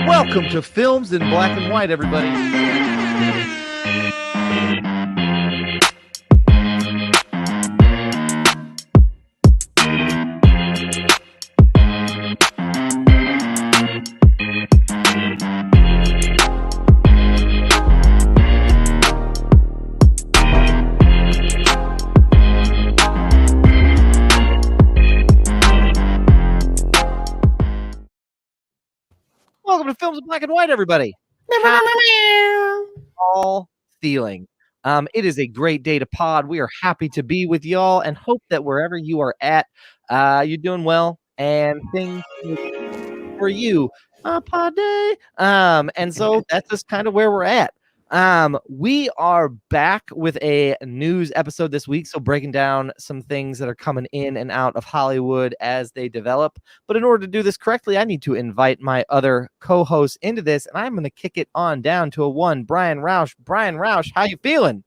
Welcome to Films in Black and White, everybody. Welcome to Films in Black and White, everybody. All feeling. It is a great day to pod. We are happy to be with y'all and hope that wherever you are at, you're doing well and things for you. Pod day. And so that's just kind of where we're at. We are back with a news episode this week, so breaking down some things that are coming in and out of Hollywood as they develop. But in order to do this correctly, I need to invite my other co-hosts into this, and I'm going to kick it on down to Brian Roush. Brian Roush, how you feeling?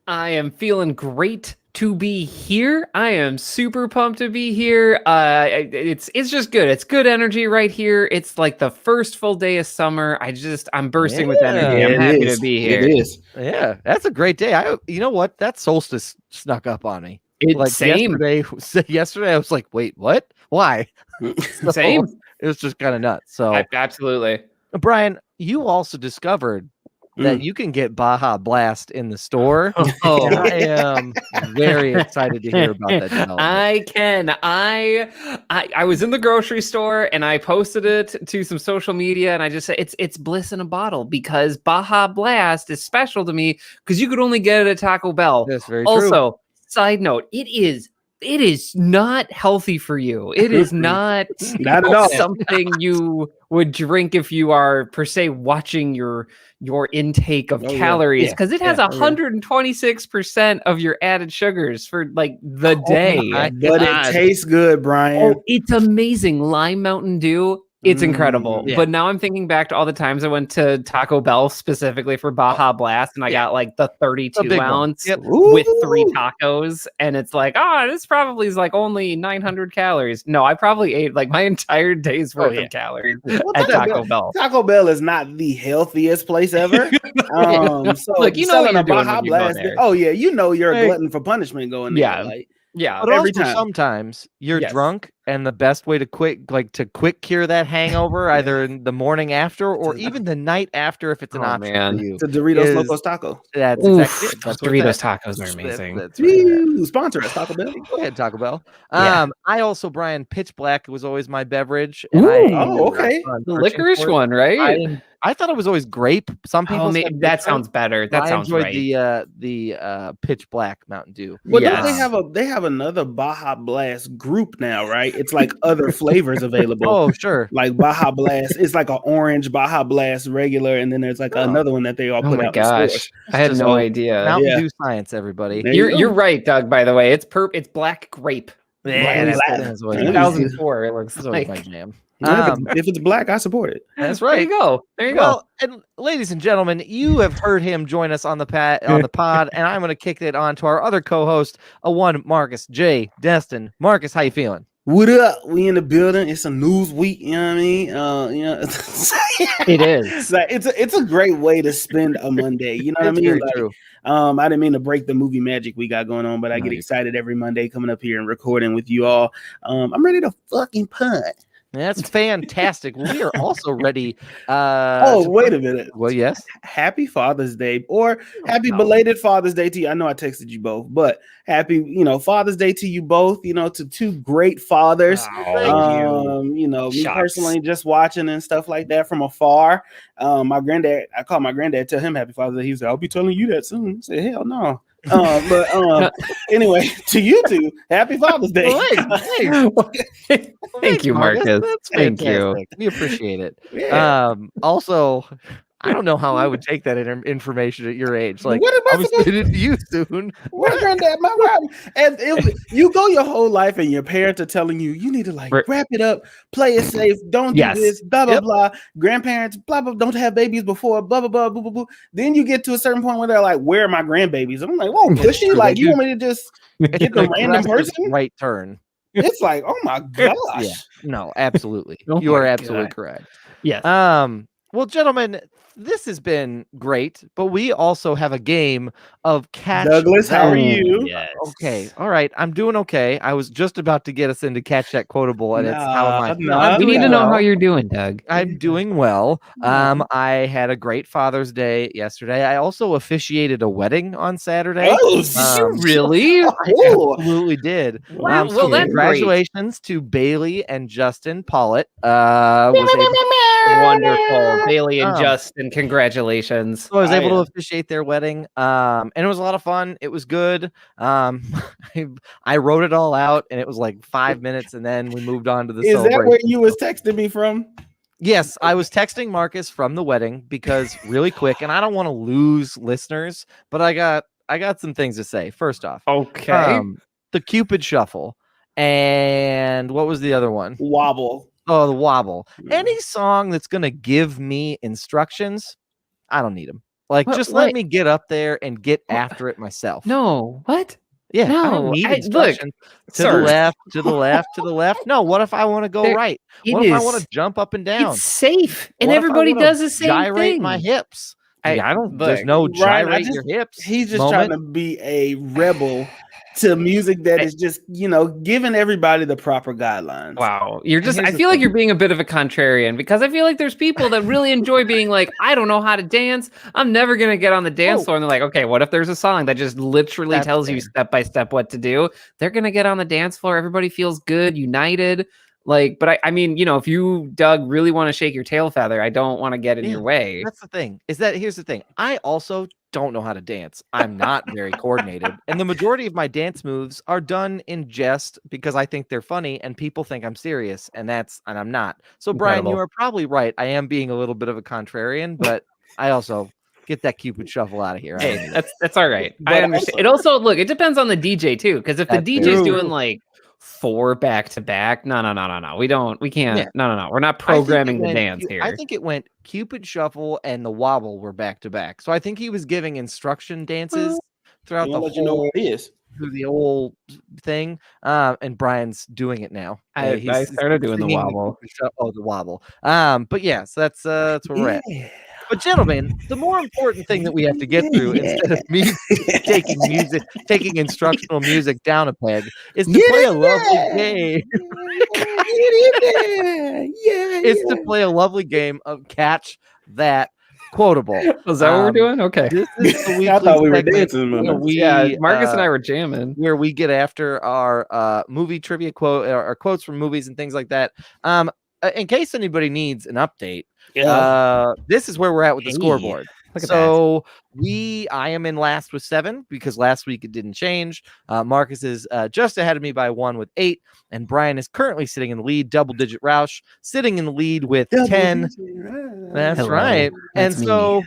I am feeling great to be here. I am super pumped to be here. It's just good. It's good energy right here. It's like the first full day of summer. I'm bursting with energy. I'm happy to be here. It is. Yeah, that's a great day. You know what? That solstice snuck up on me. Same. Yesterday, I was like, wait, what? Why? Same. It was just kind of nuts. So, Absolutely. Brian, you also discovered that you can get Baja Blast in the store. Oh, I am very excited to hear about that development. I can. I was in the grocery store and I posted it to some social media and I just said it's bliss in a bottle because Baja Blast is special to me because you could only get it at Taco Bell. That's very true. Also, side note, it is not healthy for you. It is not Not at all. something you would drink if you are per se watching your intake of calories because it has 126% of your added sugars for like the day. But it tastes good, Brian. Oh, it's amazing. Lime Mountain Dew. It's incredible. Yeah. But now I'm thinking back to all the times I went to Taco Bell specifically for Baja Blast and I got like the 32 ounce with 3 tacos. And it's like, this probably is like only 900 calories. No, I probably ate like my entire day's worth of calories at Taco Bell. Taco Bell is not the healthiest place ever. So look, you know what you're doing Baja when you go Blast. there. Oh yeah, you know you're a glutton for punishment going there. Yeah. Like, Yeah. But every also time. sometimes you're drunk, and the best way to quick cure that hangover, either in the morning after or even the night after, if it's an option for you. It's a Doritos Locos Taco. That's exactly it. That's what Doritos that- tacos are amazing. That's right. Woo, sponsor us, Taco Bell. Go ahead, Taco Bell. Yeah. I also, Brian, Pitch Black was always my beverage. Ooh. Okay. The licorice one, right? I thought it was always grape. Some people said that sounds better. That I sounds enjoyed right. the Pitch Black Mountain Dew. Well, Yes. don't they have another Baja Blast group now, right? It's like other flavors available. Oh, sure. Like Baja Blast, it's like an orange Baja Blast regular, and then there's like another one that they all Oh put my out. In stores. gosh, I had no idea. Mountain Yeah. Dew science, everybody. There you go. You're right, Doug. By the way, it's black grape. Yeah, Black. that's what it Yeah. is. 2004. It looks That's always my like. jam. Yeah, if it's black, I support it. That's There right. you go. There you go. Well, and ladies and gentlemen, you have heard him join us on the pod, and I'm going to kick it on to our other co-host, Marcus J. Destin. Marcus, how you feeling? What up? We in the building. It's a news week. You know what I mean? It is. Like, it's a great way to spend a Monday. You know what I It's mean? very Like, true. I didn't mean to break the movie magic we got going on, but I get excited every Monday coming up here and recording with you all. I'm ready to fucking punt. That's fantastic. We are also ready. Wait a minute. Well, yes. Happy Father's Day or happy belated Father's Day to you. I know I texted you both, but happy, Father's Day to you both, to two great fathers. Me personally just watching and stuff like that from afar. My granddad, I called my granddad, tell him happy Father's Day. He said, I'll be telling you that soon. I said, hell no. Anyway, to you two, happy Father's Day. Thank you, Marcus. That's Thank you. fantastic. We appreciate it. Yeah. Also, I don't know how I would take that information at your age. Like, What am I I was supposed getting to you soon. My granddad, and you go your whole life and your parents are telling you, you need to wrap it up, play it safe, don't do this, blah, blah, blah. Grandparents, blah, blah, don't have babies before, blah, blah, blah, blah, blah, blah. Then you get to a certain point where they're like, where are my grandbabies? I'm like, whoa, pushy. Like, you want me to just get the random person? Right turn. It's like, oh my gosh. Yeah. No, absolutely. Oh You are my absolutely God. correct. Yes. Well, gentlemen, this has been great, but we also have a game of catch. Douglas, how are you? Yes. Okay, all right, I'm doing okay. I was just about to get us into catch that quotable, and it's how am I? We need to know how you're doing, Doug. I'm doing well. I had a great Father's Day yesterday. I also officiated a wedding on Saturday. Oh, really? I absolutely did. Wow. So Well, that's congratulations to Bailey and Justin Pollitt. Wonderful, Bailey and Justin. Congratulations! So I was able to officiate their wedding, and it was a lot of fun. It was good. I wrote it all out, and it was like 5 minutes, and then we moved on to the. Is that where you was texting me from? Yes, I was texting Marcus from the wedding because really quick, and I don't want to lose listeners, but I got some things to say. First off, okay, the Cupid Shuffle, and what was the other one? Wobble. Oh, the Wobble. Any song that's gonna give me instructions, I don't need them. Like, just let me get up there and get after it myself. No, what? Yeah, no, I don't need instructions. To the left, to the left, to the left. No, what if I want to go right? What if I want to jump up and down? It's safe, and everybody does the same gyrate thing. My hips. I don't. Look, there's no gyrate your hips. He's just trying to be a rebel to music that is just, giving everybody the proper guidelines. Wow. I feel like you're being a bit of a contrarian, because I feel like there's people that really enjoy being like, I don't know how to dance. I'm never going to get on the dance floor. And they're like, okay, what if there's a song that just literally tells you step by step what to do? They're going to get on the dance floor. Everybody feels good, united. But I mean, if you, Doug, really want to shake your tail feather, I don't want to get in your way. That's the thing. Here's the thing. I also don't know how to dance. I'm not very coordinated. And the majority of my dance moves are done in jest because I think they're funny and people think I'm serious, and I'm not. So Brian, you are probably right. I am being a little bit of a contrarian, but I also get that Cupid Shuffle out of here. Hey, that's all right. I understand. It also, look, it depends on the DJ too, because if the DJ's doing like 4 back-to-back, no, we can't. No, we're not programming the dance here. I think it went Cupid Shuffle and the Wobble were back-to-back, so I think he was giving instruction dances throughout the whole, through the whole thing, and Brian's doing it now. I started doing the Wobble. The Wobble. But yeah, so that's where we're at. But gentlemen, the more important thing that we have to get through instead of me taking instructional music down a peg, is to play a lovely game. It's to play a lovely game of Catch That Quotable. Was that what we're doing? Okay. This is the I thought we were dancing. Marcus and I were jamming. Where we get after our movie trivia our quotes from movies and things like that. In case anybody needs an update, this is where we're at with the scoreboard. So I am in last with 7 because last week it didn't change. Marcus is just ahead of me by 1 with 8, and Brian is currently sitting in the lead. Double-digit Roush sitting in the lead with 10. That's right. And so,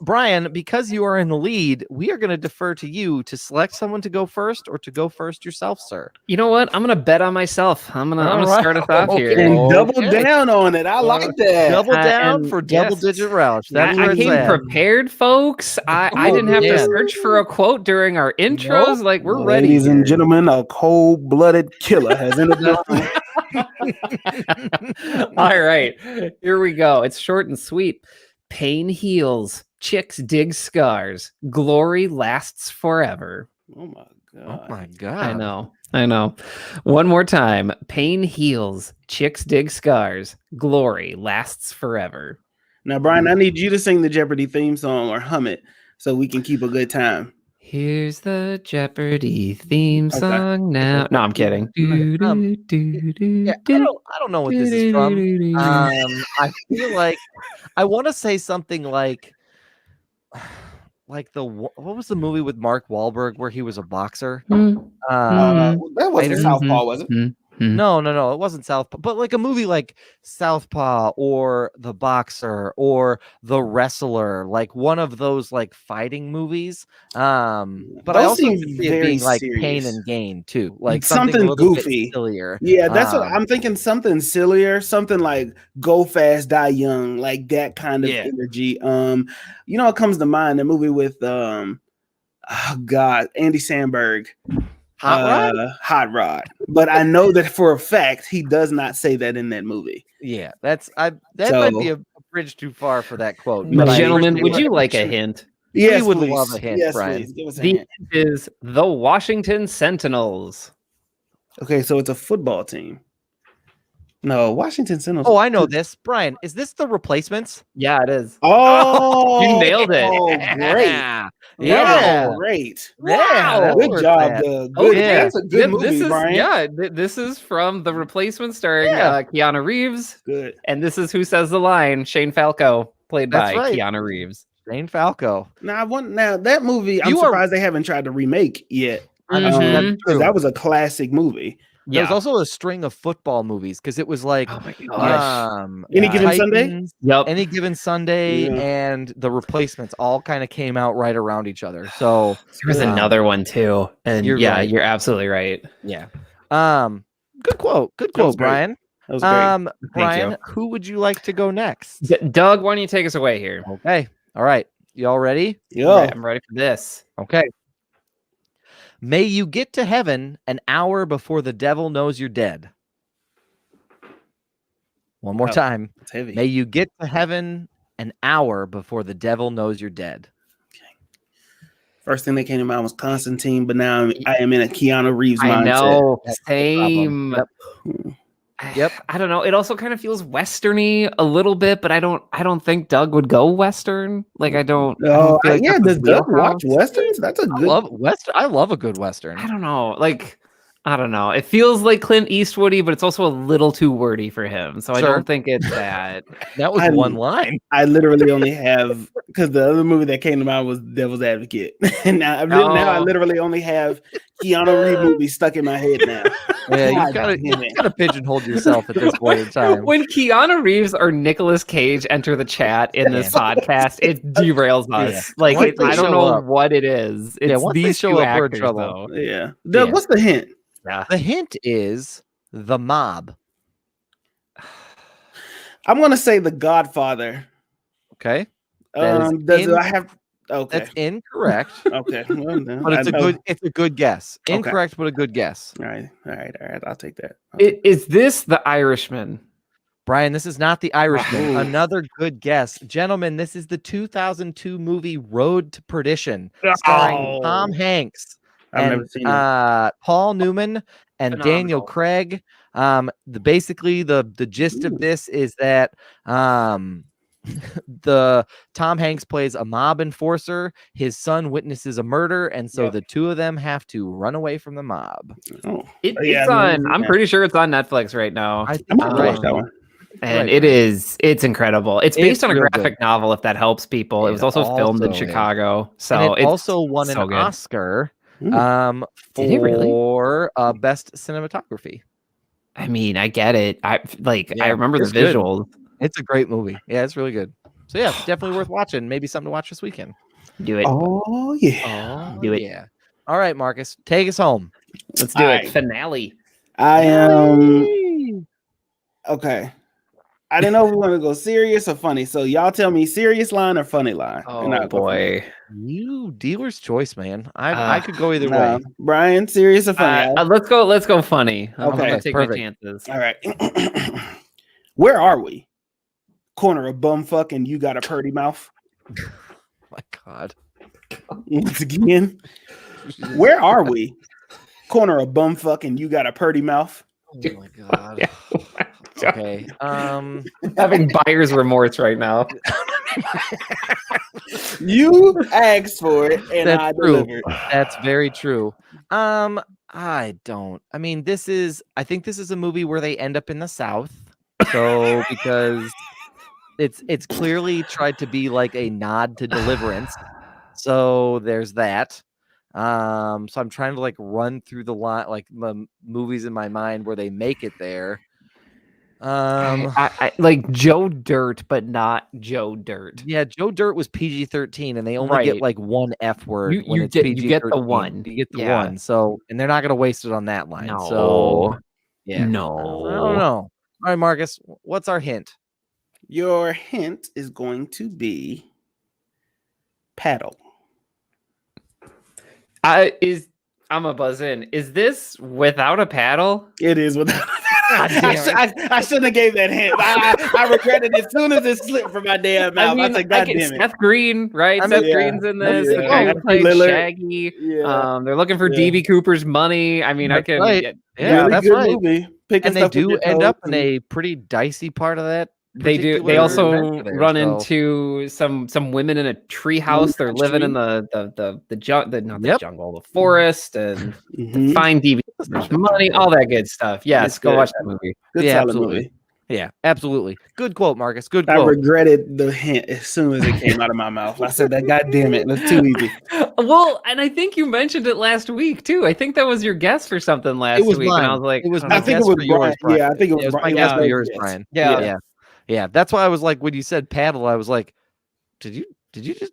Brian, because you are in the lead, we are going to defer to you to select someone to go first or to go first yourself, sir. You know what? I'm going to bet on myself. I'm gonna start us off here. And double down on it. I like that. Double down for double-digit Roush. That's I came prepared, folks. I didn't have to search for a quote during our intros. Nope. Like, we're ready. Ladies and gentlemen, a cold-blooded killer has entered the All right. Here we go. It's short and sweet. Pain heals. Chicks dig scars. Glory lasts forever. Oh my god. Oh my god. I know. One more time. Pain heals. Chicks dig scars. Glory lasts forever. Now, Brian, I need you to sing the Jeopardy theme song or hum it so we can keep a good time. Here's the Jeopardy theme song now. No, I'm kidding. I don't know what this is from. I feel like I want to say something like what was the movie with Mark Wahlberg where he was a boxer? That wasn't Southpaw, was it? No, it wasn't Southpaw, but like a movie like Southpaw or The Boxer or The Wrestler, like one of those like fighting movies. But those I also see it being like serious. Pain and Gain too, like something goofy, sillier. Yeah, that's what I'm thinking. Something sillier, something like Go Fast, Die Young, like that kind of energy. What comes to mind? The movie with Andy Samberg. Hot Rod. But I know that for a fact he does not say that in that movie. Yeah, might be a bridge too far for that quote. No, but Gentlemen, would you like a hint? Yes, we would please. love a hint, yes, Brian. Please. Give us a The hint. hint is the Washington Sentinels. Okay, so it's a football team. No, Washington Sentinels. Oh, I know this. Brian, is this The Replacements? Yeah, it is. Oh, You nailed it. Oh, great. Yeah. That was great. Yeah, Good job. Good, yeah. That's a good movie, this is Brian. this is from The Replacement starring Yeah. Keanu Reeves. Good. And this is who says the line, Shane Falco, played That's by right. Keanu Reeves. Shane Falco. Now that movie, I'm surprised they haven't tried to remake yet. Mhm. Because that was a classic movie. There was also a string of football movies because it was like Oh my gosh. Any Given Sunday? Titans, Yep. Any Given Sunday, Yeah. and The Replacements all kind of came out right around each other. So There's another one too. And You're right. you're absolutely right. yeah. Good quote. Good That was quote, great. Brian. That was great. Brian, you. who would you like to go next? Doug, why don't you take us away here? Okay. All right. Y'all ready? Yo. Right, I'm ready for this. Okay. May you get to heaven an hour before the devil knows you're dead. One more time. It's heavy. May you get to heaven an hour before the devil knows you're dead. First thing that came to mind was Constantine, but now I am in a Keanu Reeves mindset. I know. That's the problem. Same. Yep. I don't know. It also kind of feels westerny a little bit, but I don't think Doug would go western. Like I don't. I Oh, don't feel like yeah. that's Does his Doug wheelhouse. watch westerns? That's a good. I love a good western. I don't know. Like I don't know. It feels like Clint Eastwoody, but it's also a little too wordy for him. So I Sure. don't think it's that. That was one line. I literally only have because the other movie that came to mind was Devil's Advocate, and now I literally only have Keanu Reeves movies stuck in my head now. Yeah, God you damn it. gotta pigeonhole yourself at this point in time. When Keanu Reeves or Nicolas Cage enter the chat in this podcast, it derails us. Like Once they I don't show know up. what it is. It's once they these show two up, we're in actors, trouble. though. Yeah, Doug, Yeah. what's the hint? Yeah. The hint is The Mob. I'm gonna say The Godfather. Okay. That I have? Okay, That's incorrect. okay. Well, then, But I know. it's a good guess. Okay. Incorrect, but a good guess. All right. I'll take that. Is this The Irishman? Brian, this is not The Irishman. Ooh. Another good guess. Gentlemen, this is the 2002 movie Road to Perdition, starring Tom Hanks. I've never seen it. Paul Newman and Daniel Phenomenal. Craig. Basically the gist of this is that the Tom Hanks plays a mob enforcer. His son witnesses a murder, and so the two of them have to run away from the mob. Oh, It's on. I'm pretty sure it's on Netflix right now. I think I'm gonna you're watch right. that one. And Right. it's incredible. It's based It's on a real graphic good. novel, if that helps people. It It was also filmed in also is. Chicago. So And it it's also won so an good. Oscar Did it really? for best cinematography. I mean, I get it. I Yeah, remember the it's good. visuals. It's a great movie. Yeah, it's really good. So yeah, definitely worth watching. Maybe something to watch this weekend. Do it. Oh yeah. Do it. Yeah. All right, Marcus, take us home. Let's do All it. right. Finale. I am okay. I didn't know if we want to go serious or funny. So y'all tell me serious line or funny line. And I'll Oh go from there. boy. You dealer's choice, man. I could go either way. No, Brian, serious or funny? Let's go funny. I'm Okay, gonna take perfect. my chances. All right. Where are we? Corner of bumfuck and you got a purty mouth. My God. Once again, where are we? Corner of bumfuck and you got a purty mouth. Oh my God. Yeah. Oh my God. Okay. Having buyer's remorse right now. You asked for it and That's I true. delivered. That's very true. I think this is a movie where they end up in the South. So because it's clearly tried to be like a nod to Deliverance. So there's that. So I'm trying to like run through the line, like movies in my mind where they make it there. I like Joe Dirt, but not Joe Dirt. Yeah, Joe Dirt was PG-13, and they only get Right. like one F word. You- when you it's get- you PG-13. get the one. You get the Yeah. one. So, and they're not gonna waste it on that line. No. So, yeah. No. I don't know. All right, Marcus, what's our hint? Your hint is going to be paddle. I'm a buzz in. Is this without a paddle? It is without I shouldn't have gave that hint. I regretted it as soon as it slipped from my damn mouth. I said, God damn it. Seth Green, right? Seth Green's in this. The guy who played Shaggy. They're looking for DB Cooper's money. I mean, that's I can. Right. Yeah, that's right. Movie. And they do end up in a pretty dicey part of that. They do. They also run into some women in a treehouse. They're living in the jungle, the forest, and find DB money, all that good stuff. Yes, go watch that movie. Good absolutely. Yeah, absolutely. Good quote, Marcus. Good quote. I regretted the hint as soon as it came out of my mouth. I said that, God damn it, that's too easy. Well, and I think you mentioned it last week too. I think that was your guess for something last week. Mine. And I was like, it was my guess for yours, Brian. Yeah, I think it was my guess for yours, Brian. Yeah. That's why I was like, when you said paddle, I was like, did you just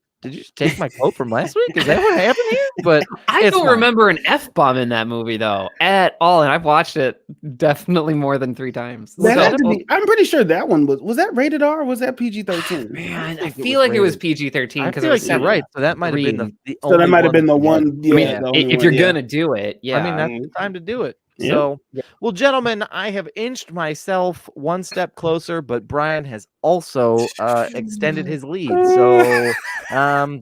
take my quote from last week? Is that what happened here? But I don't remember an F-bomb in that movie though at all, and I've watched it definitely more than 3 times. I'm pretty sure that one was that rated R or was that PG-13? Man, I feel like it was PG-13 because it was you're right. So that might have been the so that might have been the one. Yeah, if you're gonna do it, I mean that's the time to do it. Yeah. So, well, gentlemen, I have inched myself one step closer, but Brian has also extended his lead. So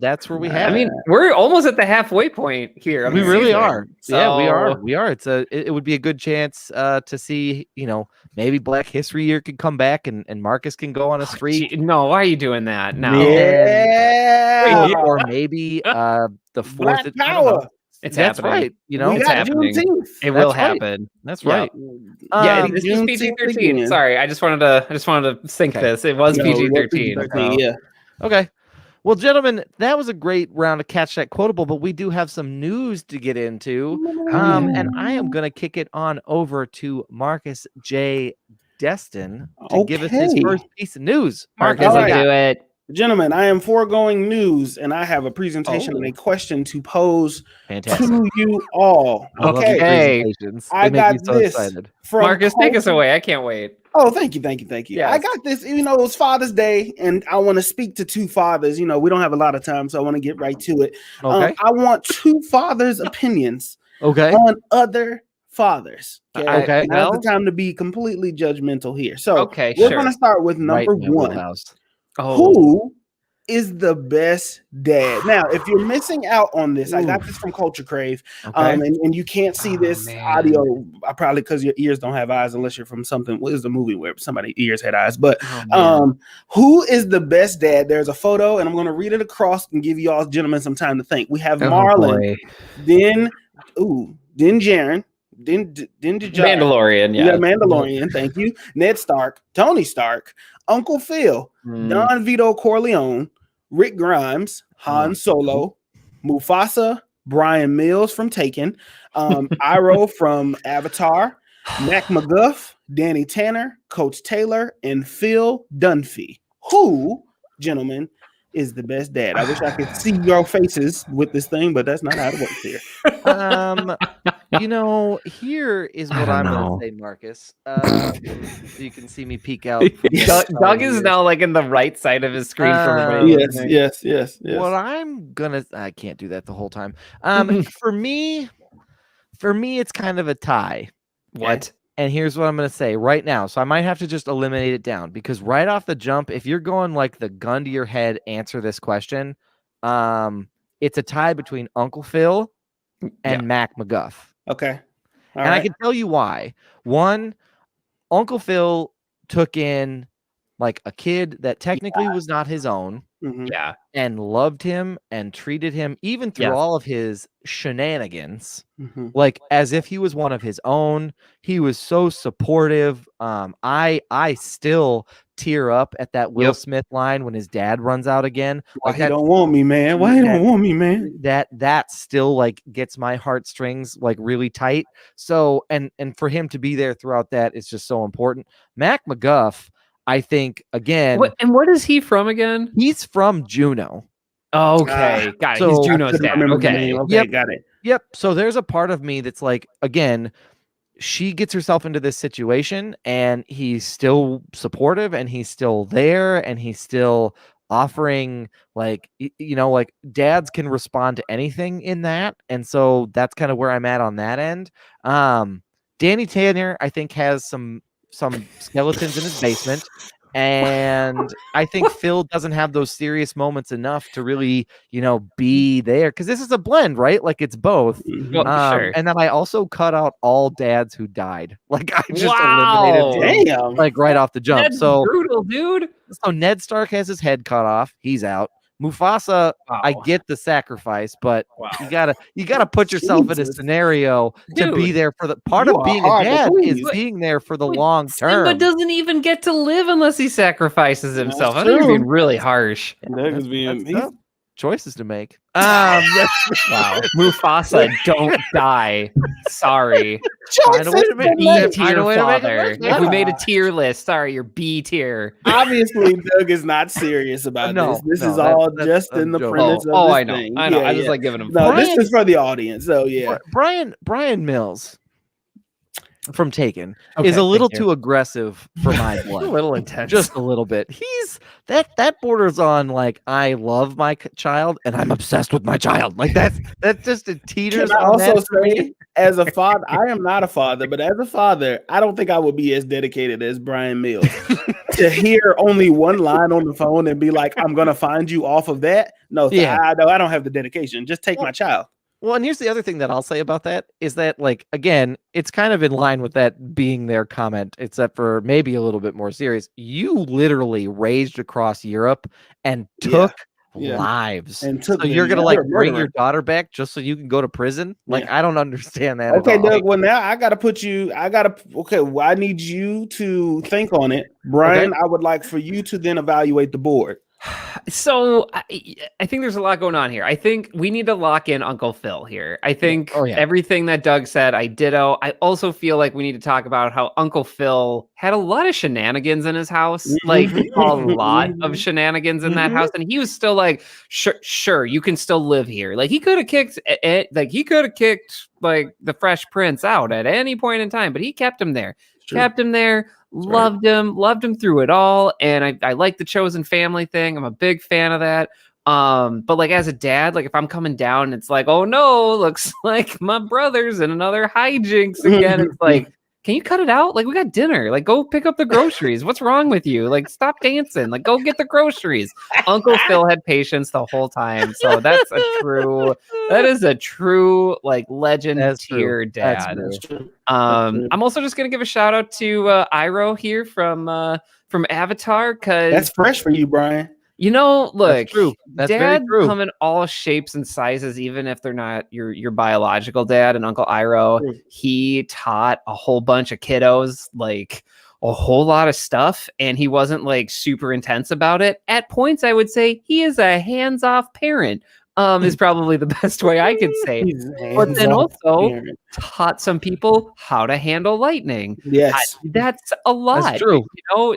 that's where we have. I mean, we're almost at the halfway point here. We really are. So... Yeah, we are. We are. It would be a good chance to see, maybe Black History Year could come back and Marcus can go on a streak. No, why are you doing that? No. Yeah. Or maybe the 4th. Black Power. It's That's happening. Right. It's happening. It will happen. That's right. Yeah, this was PG-13. Sorry, I just wanted to sync this. It was PG-13. Yeah. Okay. Well, gentlemen, that was a great round of Catch That Quotable, but we do have some news to get into. And I am going to kick it on over to Marcus J. Destin to give us his first piece of news. Marcus, do it. Gentlemen, I am foregoing news, and I have a presentation and a question to pose to you all. Okay, I got this from Marcus. Take us away. I can't wait. Oh, thank you. Yes. I got this. It was Father's Day, and I want to speak to 2 fathers. We don't have a lot of time, so I want to get right to it. Okay. I want 2 fathers' opinions. On other fathers. Okay. Now's the time to be completely judgmental here. So we're going to start with number 1. Who is the best dad? Now, if you're missing out on this, I got this from Culture Crave, and you can't see this audio, probably because your ears don't have eyes, unless you're from something. What is the movie where somebody's ears had eyes? But who is the best dad? There's a photo, and I'm going to read it across and give you all gentlemen some time to think. We have Marlon, then Jaren. Then Mandalorian, yeah, Mandalorian. Thank you. Ned Stark, Tony Stark, Uncle Phil, Don Vito Corleone, Rick Grimes, Han Solo, Mufasa, Brian Mills from Taken, Iroh from Avatar, Mac McGuff, Danny Tanner, Coach Taylor, and Phil Dunphy. Who, gentlemen, is the best dad? I wish I could see your faces with this thing, but that's not how it works here. Here is what I'm going to say, Marcus. So you can see me peek out. Doug is now like in the right side of his screen. Yes. What I can't do that the whole time. For me, it's kind of a tie. What? And here's what I'm going to say right now. So I might have to just eliminate it down because right off the jump, if you're going like the gun to your head, answer this question. It's a tie between Uncle Phil and Mac McGuff. Okay. I can tell you why. One, Uncle Phil took in like a kid that technically was not his own. And loved him and treated him even through all of his shenanigans like as if he was one of his own. He was so supportive. I still tear up at that Will Smith line when his dad runs out again. Why he don't want me, man? Why he don't want me, man? That still like gets my heartstrings like really tight. So and for him to be there throughout that is just so important. Mac McGuff, I think, again. What is he from again? He's from Juno. Okay. Got it. He's Juno's dad. Okay. Got it. Yep. So there's a part of me that's like, again, she gets herself into this situation and he's still supportive and he's still there and he's still offering like, like dads can respond to anything in that. And so that's kind of where I'm at on that end. Danny Tanner, I think, has some some skeletons in his basement. And I think Phil doesn't have those serious moments enough to really, be there, because this is a blend, right? Like it's both. Well, sure. And then I also cut out all dads who died. Like I just eliminated them, like right off the jump. That's brutal, dude. So Ned Stark has his head cut off. He's out. Mufasa, I get the sacrifice, but you gotta put yourself in a scenario to be there for the part of being a dad is being there for the long term. Simba doesn't even get to live unless he sacrifices himself. I think you're being really harsh. Choices to make. Wow. Mufasa, don't die. Sorry. Find a way to make B-tier father. If we made a tier list, sorry, you're B tier. Obviously, Doug is not serious about this. This is all just in the premise of this thing. I know. I just like giving him. No, this is for the audience. So yeah, Brian Mills from Taken is a little too aggressive for my blood. A little intense, just a little bit. He's that borders on like I love my child and I'm obsessed with my child. Like that's just a teeters. Can I also say, as a father, I am not a father, but as a father, I don't think I would be as dedicated as Brian Mills to hear only one line on the phone and be like, "I'm gonna find you off of that." No, I don't have the dedication. Just take my child. Well, and here's the other thing that I'll say about that is that, like, again, it's kind of in line with that being their comment, except for maybe a little bit more serious. You literally raged across Europe and took lives. And so you're going to, like, bring your daughter back just so you can go to prison? Like, I don't understand that Okay, at all. Doug, well, now I got to put you, I need you to think on it. Brian, I would like for you to then evaluate the board. So I think there's a lot going on here. I think we need to lock in Uncle Phil here. I think everything that Doug said, I ditto. I also feel like we need to talk about how Uncle Phil had a lot of shenanigans in his house, like a lot of shenanigans in that house. And he was still like, sure, you can still live here. Like he could have kicked like the Fresh Prince out at any point in time, but he kept him there. Loved him through it all, and I like the chosen family thing. I'm a big fan of that. But like as a dad, like if I'm coming down, it's like, oh no, looks like my brother's in another hijinks again. It's like, can you cut it out? Like we got dinner. Like go pick up the groceries. What's wrong with you? Like stop dancing. Like go get the groceries. Uncle Phil had patience the whole time, so that is a true like legend tier dad. I'm also just gonna give a shout out to Iroh here from Avatar, because that's fresh for you, Brian. Look, that's dad very true. Come in all shapes and sizes, even if they're not your biological dad. And Uncle Iroh, he taught a whole bunch of kiddos like a whole lot of stuff, and he wasn't like super intense about it. At points, I would say he is a hands-off parent. Is probably the best way I could say. But then also taught some people how to handle lightning. Yes. That's a lot. That's true.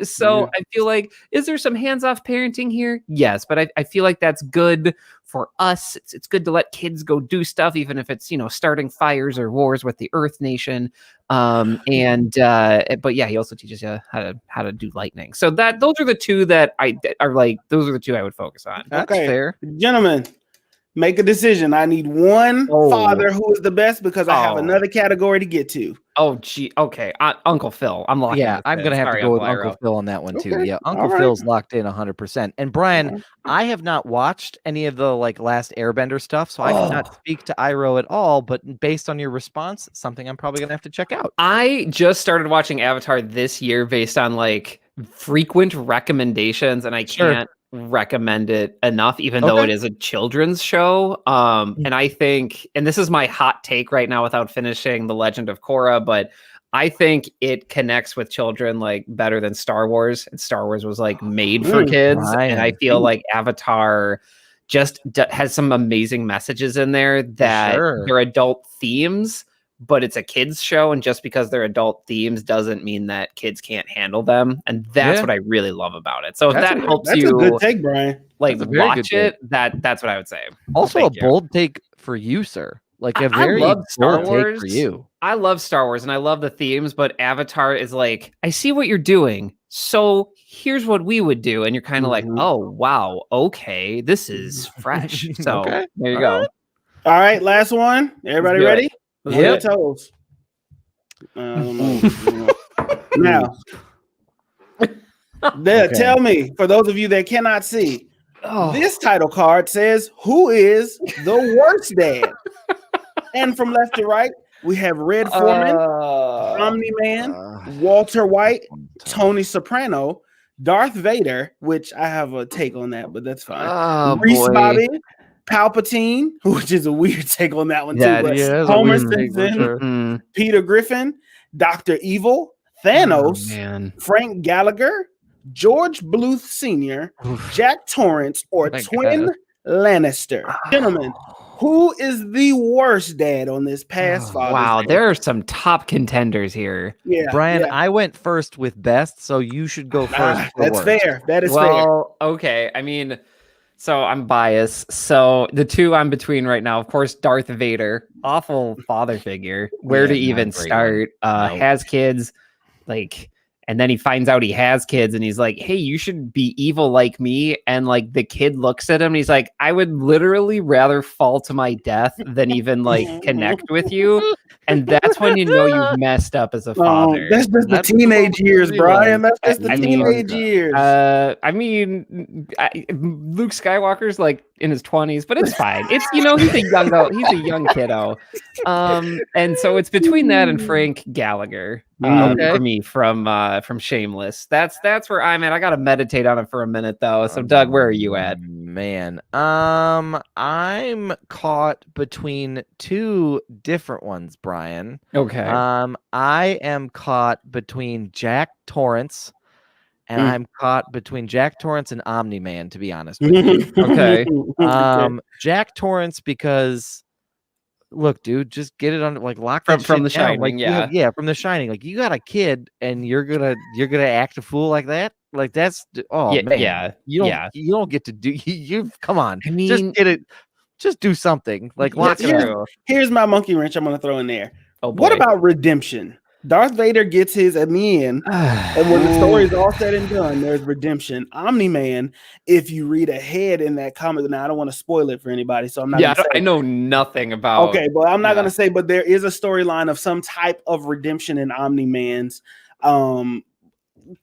So I feel like, is there some hands-off parenting here? Yes, but I feel like that's good for us. It's good to let kids go do stuff, even if it's, starting fires or wars with the Earth Nation. But yeah, he also teaches you how to do lightning. So those are the two that those are the two I would focus on. That's fair. Gentlemen, make a decision. I need one father who is the best, because I have another category to get to. Oh, gee. Okay. Uncle Phil. I'm locking. Yeah, I'm going to have to go with Uncle Phil on that one too. Okay. Yeah, Uncle Phil's locked in 100%. And Brian, I have not watched any of the like Last Airbender stuff, so I cannot speak to Iroh at all. But based on your response, something I'm probably going to have to check out. I just started watching Avatar this year based on like frequent recommendations, and I can't recommend it enough, even though it is a children's show. And I think, and this is my hot take right now without finishing The Legend of Korra, but I think it connects with children like better than Star Wars. And Star Wars was like made for kids. And I feel like Avatar just has some amazing messages in there that they're adult themes, but it's a kids show, and just because they're adult themes doesn't mean that kids can't handle them, and that's what I really love about it. So if that helps you, a good take, Brian. Like watch it. That's what I would say. Also, bold take for you, sir. Like a very bold take for you. I love Star Wars and I love the themes, but Avatar is like, I see what you're doing, so here's what we would do, and you're kind of like, oh wow, okay, this is fresh. So there you go. All right, last one. Everybody ready? Yeah. Toes. Now, tell me, for those of you that cannot see, this title card says, "Who is the worst dad?" And from left to right, we have Red Foreman, Omni-Man, Walter White, Tony Soprano, Darth Vader, which I have a take on that, but that's fine. Reese Bobby, Palpatine, which is a weird take on that one too. Homer Simpson, Peter Griffin, Dr. Evil, Thanos, Frank Gallagher, George Bluth Sr., Jack Torrance, or Twin Lannister. Gentlemen, who is the worst dad on this past Father's Wow, Day? there are some top contenders here. Yeah, Brian, I went first with best, so you should go first. That's fair. That is fair. Well, okay. I mean, so I'm biased. So the two I'm between right now, of course, Darth Vader, awful father figure. Where to even start? Has kids, and then he finds out he has kids and he's like, hey, you should be evil like me. And like the kid looks at him and he's like, I would literally rather fall to my death than even connect with you. And that's when you know you've messed up as a father. That's just the teenage years, Brian. That's just the teenage years. I mean, Luke Skywalker's in his 20s, but it's fine. It's he's a young kiddo. And so it's between that and Frank Gallagher for me from Shameless. That's where I'm at. I gotta meditate on it for a minute though. So Doug, where are you at? Man, I'm caught between two different ones, Brian. Okay. I am caught between Jack Torrance. And I'm caught between Jack Torrance and Omni-Man, to be honest with you. Okay. Jack Torrance, because look, dude, just get it on lock that from The down. Shining, from The Shining. You got a kid and you're gonna act a fool like that? That's man. You don't get to do you come on. I mean, just get it, just do something. Here's my monkey wrench I'm gonna throw in there. Oh, what about redemption? Darth Vader gets his at the end, and when the story is all said and done, there's redemption. Omni-Man, if you read ahead in that comic, now I don't want to spoil it for anybody, so I'm not. Yeah, I know nothing about. Okay, but I'm not going to say. But there is a storyline of some type of redemption in Omni-Man's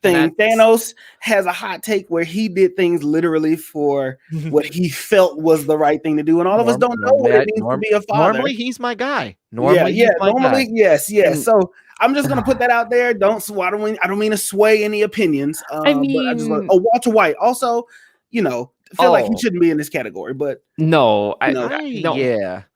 thing. Thanos has a hot take where he did things literally for what he felt was the right thing to do, and all of us don't know what it means to be a father. Normally, he's my guy. Yes. So I'm just gonna put that out there. I don't mean to sway any opinions. I mean, but I just Walter White also, feel like he shouldn't be in this category. But no.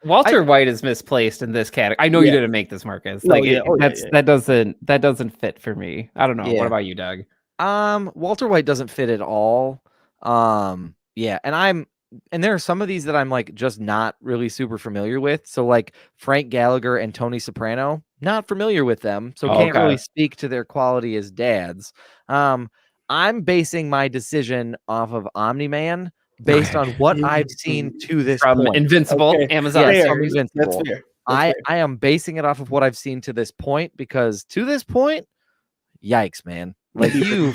Walter White is misplaced in this category. I know you didn't make this, Marcus. That doesn't fit for me. I don't know. What about you, Doug? Walter White doesn't fit at all. And there are some of these that I'm just not really super familiar with. So Frank Gallagher and Tony Soprano, not familiar with them, so can't really speak to their quality as dads. I'm basing my decision off of Omni-Man based on what I've seen to this point. Invincible, Amazon. Yes, from Invincible. That's fair. I am basing it off of what I've seen to this point, because to this point, yikes, man. You,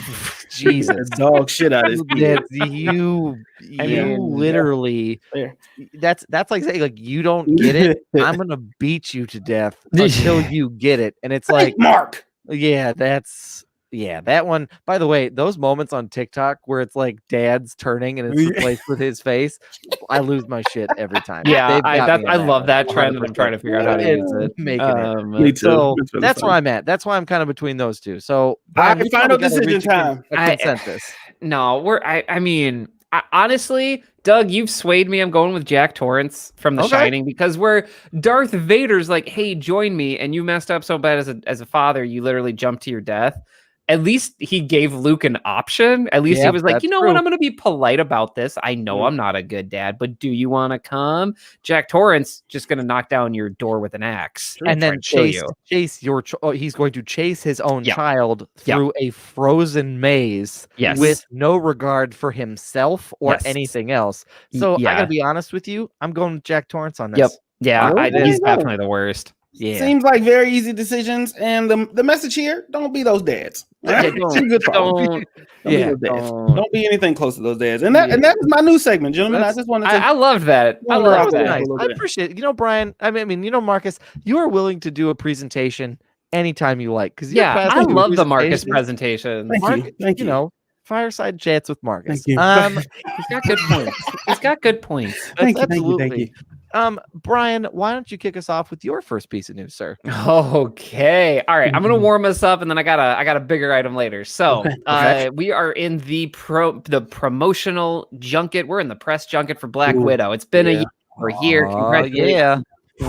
Jesus, dog shit out of this. You literally. That's like saying you don't get it. I'm gonna beat you to death until you get it, and it's Mark. Yeah, that one. By the way, those moments on TikTok where it's dad's turning and it's replaced with his face, I lose my shit every time. Yeah, I love that trend, and I'm trying to figure out how to use it. Me too. So that's where I'm at. That's why I'm kind of between those two. So final decision time. Consensus. Honestly, Doug, you've swayed me. I'm going with Jack Torrance from The Shining, because where Darth Vader's hey, join me, and you messed up so bad as a father, you literally jumped to your death. At least he gave Luke an option. At least he was what? I'm going to be polite about this. I know I'm not a good dad, but do you want to come? Jack Torrance just going to knock down your door with an axe and then chase your. He's going to chase his own child through a frozen maze with no regard for himself or anything else. So I got to be honest with you. I'm going with Jack Torrance on this. Yep. Yeah, he's definitely the worst. Yeah. Seems like very easy decisions, and the message here: don't be those dads. Don't be anything close to those dads. And that is my new segment, gentlemen. I just wanted to. I love that. I love that. Nice. I appreciate it. Brian. I mean, Marcus, you are willing to do a presentation anytime you like. Because yeah, I love the Marcus presentation. Thank you. Fireside chats with Marcus. Thank you. He's got good points. He's got good points. Thank you. Brian, why don't you kick us off with your first piece of news, sir? Okay. All right. I'm gonna warm us up, and then I got a bigger item later. So we are in the promotional junket. We're in the press junket for Black Widow. It's been a year. We're here. Congratulations. Yeah.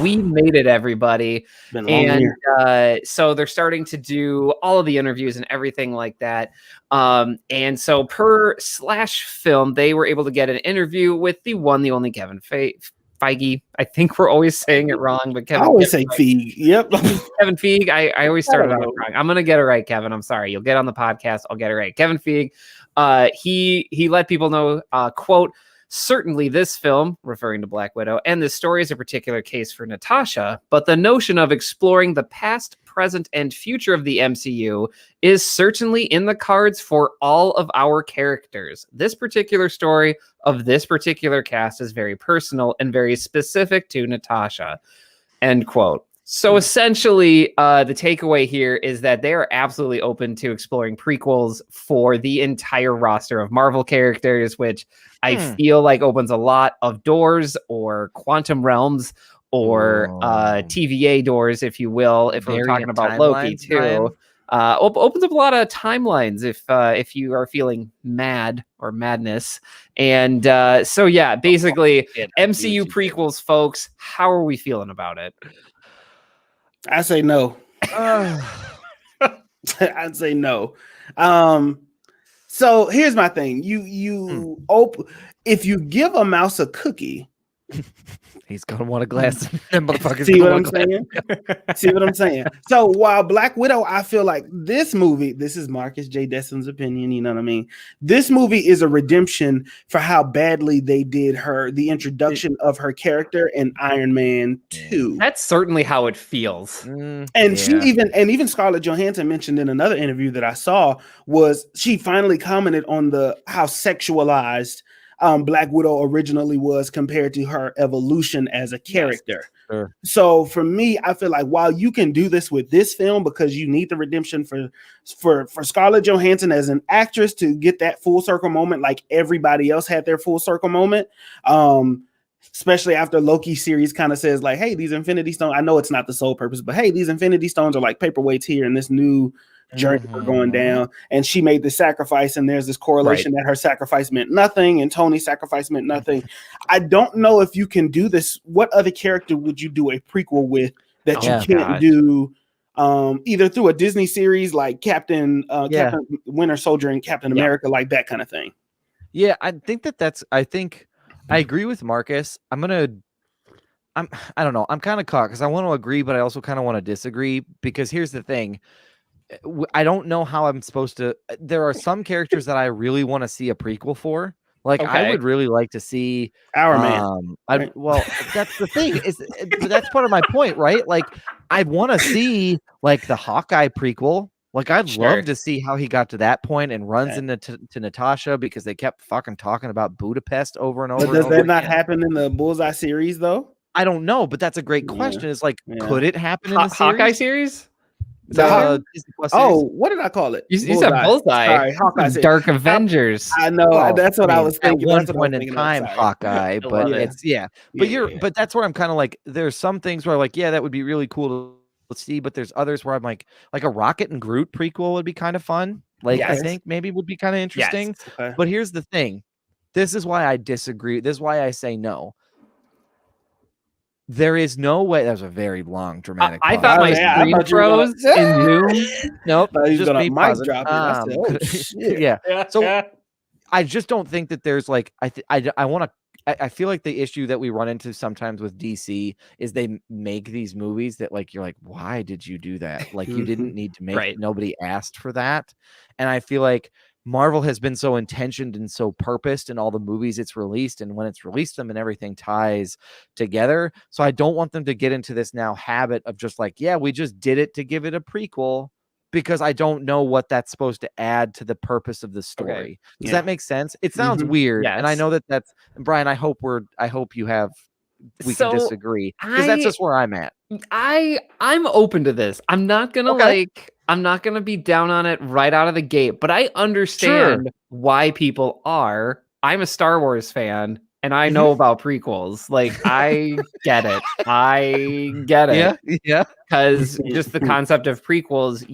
We made it, everybody. So they're starting to do all of the interviews and everything like that. And so per Slash Film, they were able to get an interview with the one, the only Kevin Feige. I think we're always saying it wrong, but Kevin. I always say Feige. Yep. Kevin Feige. I always started out wrong. I'm gonna get it right, Kevin. I'm sorry. You'll get on the podcast. I'll get it right. Kevin Feige. He let people know, quote, certainly this film, referring to Black Widow, and this story is a particular case for Natasha, but the notion of exploring the past, present, and future of the MCU is certainly in the cards for all of our characters. This particular story of this particular cast is very personal and very specific to Natasha. End quote. So essentially, the takeaway here is that they are absolutely open to exploring prequels for the entire roster of Marvel characters, which I feel like opens a lot of doors, or quantum realms, or TVA doors, if you will, if we're talking about Loki too. Opens up a lot of timelines if you are feeling mad or madness. And so yeah, basically MCU prequels, folks. How are we feeling about it? I say no. I'd say no. So here's my thing. If you give a mouse a cookie, he's gonna want a glass. See what I'm saying? See what I'm saying? So while Black Widow, I feel like this movie, this is Marcus J. Destin's opinion, you know what I mean? This movie is a redemption for how badly they did the introduction of her character in Iron Man 2. That's certainly how it feels. And even Scarlett Johansson mentioned in another interview that I saw, was she finally commented on how sexualized Black Widow originally was compared to her evolution as a character. Yes, sure. So for me, I feel like while you can do this with this film because you need the redemption for Scarlett Johansson as an actress to get that full circle moment, like everybody else had their full circle moment. Especially after Loki series kind of says like, hey, these Infinity Stones, I know it's not the sole purpose, but hey, these Infinity Stones are like paperweights here in this new journey we're going down, and she made the sacrifice, and there's this correlation that her sacrifice meant nothing and Tony's sacrifice meant nothing. I don't know if you can do this. What other character would you do a prequel with that you can't do either through a Disney series like Captain Winter Soldier and Captain America, like that kind of thing? Yeah, I think I agree with Marcus. I don't know. I'm kind of caught because I want to agree, but I also kind of want to disagree, because here's the thing. I don't know how I'm supposed to. There are some characters that I really want to see a prequel for. Like I would really like to see Our Man. Well, that's the thing. That's part of my point, right? Like I want to see like the Hawkeye prequel. Like I'd love to see how he got to that point and runs into to Natasha, because they kept fucking talking about Budapest over and over. But does that not happen in the Bullseye series though? I don't know, but that's a great question. It's like, could it happen in the Hawkeye series? What did I call it? You said Bullseye. Sorry, Hawkeye. Dark Avengers. I know. That's what I was thinking. At one point in time, Hawkeye, but but that's where I'm kind of like, there's some things where like, that would be really cool to see, but there's others where I'm like a Rocket and Groot prequel would be kind of fun. Like I think maybe would be kind of interesting. Yes. Okay. But here's the thing. This is why I disagree. This is why I say no. There is no way. That was a very long, dramatic. I thought my screen froze in Zoom. Nope. Just me mic dropping. So I just don't think that there's like, I want to. I feel like the issue that we run into sometimes with DC is they make these movies that like, you're like, why did you do that? Like you didn't need to make it. Nobody asked for that. And I feel like Marvel has been so intentioned and so purposed in all the movies it's released, and when it's released them and everything ties together. So I don't want them to get into this now habit of just like, we just did it to give it a prequel, because I don't know what that's supposed to add to the purpose of the story. Does that make sense? It sounds weird. And I know that's, and Brian, I hope we can disagree, because that's just where I'm at. I'm open to this. I'm not gonna be down on it right out of the gate, but I understand why people are. I'm a Star Wars fan and I know about prequels. Like I get it. Yeah. Because just the concept of prequels,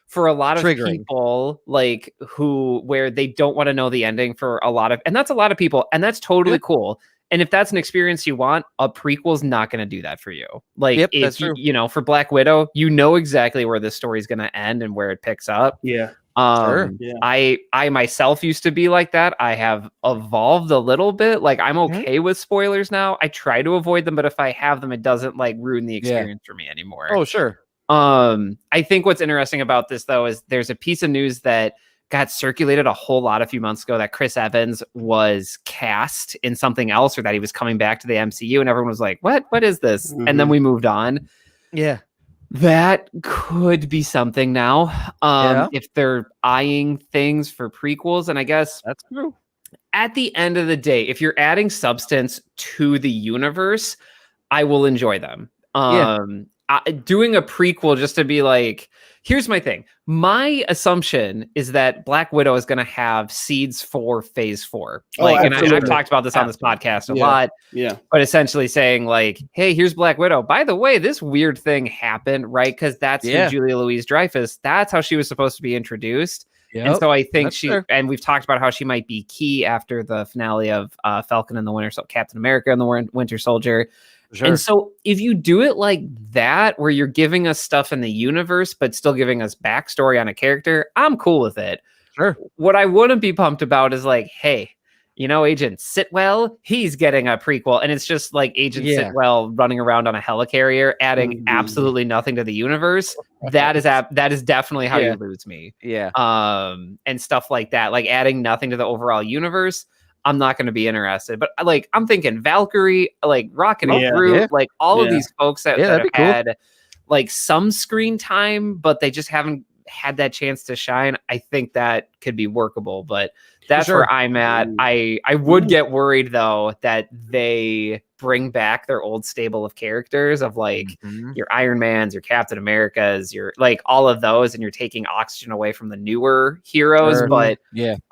for a lot of people, like where they don't want to know the ending for a lot of, and that's a lot of people, and that's totally cool. And if that's an experience you want, a prequel's not going to do that for you. Like, that's true. For Black Widow, you know exactly where this story's going to end and where it picks up. Yeah. I myself used to be like that. I have evolved a little bit. Like, I'm okay with spoilers now. I try to avoid them, but if I have them, it doesn't like ruin the experience for me anymore. Oh, sure. I think what's interesting about this though is there's a piece of news that got circulated a whole lot a few months ago that Chris Evans was cast in something else, or that he was coming back to the MCU, and everyone was like, what is this? And then we moved on. Yeah. That could be something now. If they're eyeing things for prequels, and I guess that's true. At the end of the day, if you're adding substance to the universe, I will enjoy them. Doing a prequel just to be like, here's my thing. My assumption is that Black Widow is going to have seeds for Phase 4. And I've talked about this on this podcast a lot. Yeah. But essentially saying like, hey, here's Black Widow. By the way, this weird thing happened, right? Because that's who Julia Louis-Dreyfus. That's how she was supposed to be introduced. Yep, and so I think and we've talked about how she might be key after the finale of Falcon and the Captain America and the Winter Soldier. Sure. And so if you do it like that, where you're giving us stuff in the universe, but still giving us backstory on a character, I'm cool with it. Sure. What I wouldn't be pumped about is like, hey, Agent Sitwell, he's getting a prequel. And it's just like Agent Sitwell running around on a helicarrier, adding absolutely nothing to the universe. That is definitely how you lose me. Yeah. And stuff like that, like adding nothing to the overall universe. I'm not going to be interested, but like I'm thinking Valkyrie, like Rocket and Groot, like all of these folks that have had like some screen time, but they just haven't had that chance to shine. I think that could be workable, but that's where I'm at. I would get worried though that they bring back their old stable of characters of like your Iron Mans, your Captain Americas, your like all of those, and you're taking oxygen away from the newer heroes. But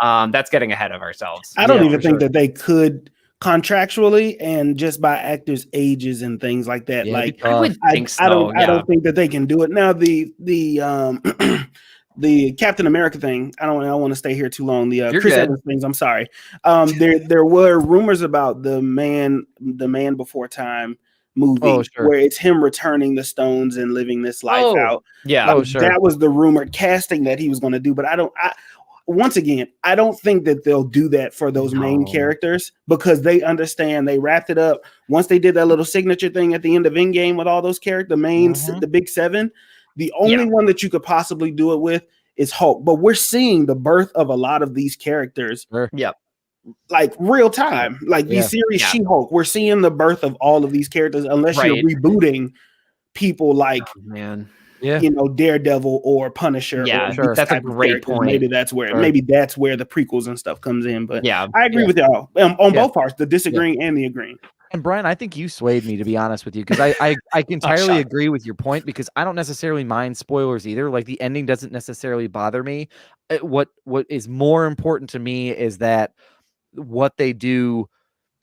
that's getting ahead of ourselves. I don't even think that they could contractually and just by actors' ages and things like that. I would think so. I don't think that they can do it now. The Captain America thing, I don't want to stay here too long. The Chris Evans things, I'm sorry. There were rumors about the Man Before Time movie where it's him returning the stones and living this life out. Yeah. That was the rumored casting that he was going to do, but once again, I don't think that they'll do that for those main characters because they understand they wrapped it up. Once they did that little signature thing at the end of Endgame with all those characters, the big seven, the only one that you could possibly do it with is Hulk. But we're seeing the birth of a lot of these characters. Like real time, like the series She-Hulk. We're seeing the birth of all of these characters unless you're rebooting people like Daredevil or Punisher. Or that's a great point. Maybe that's where the prequels and stuff comes in. But I agree with y'all on both parts, the disagreeing and the agreeing. And Brian, I think you swayed me, to be honest with you, because I entirely agree with your point, because I don't necessarily mind spoilers either. Like the ending doesn't necessarily bother me. What is more important to me is that what they do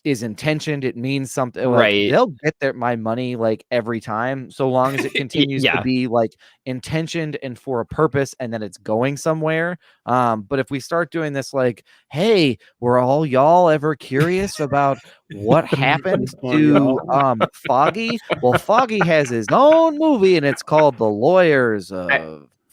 is intentioned. It means something. Like, they'll get my money like every time, so long as it continues to be like intentioned and for a purpose, and that it's going somewhere. But if we start doing this, like, hey, were all y'all ever curious about what happened to Foggy? Well, Foggy has his own movie, and it's called The Lawyers of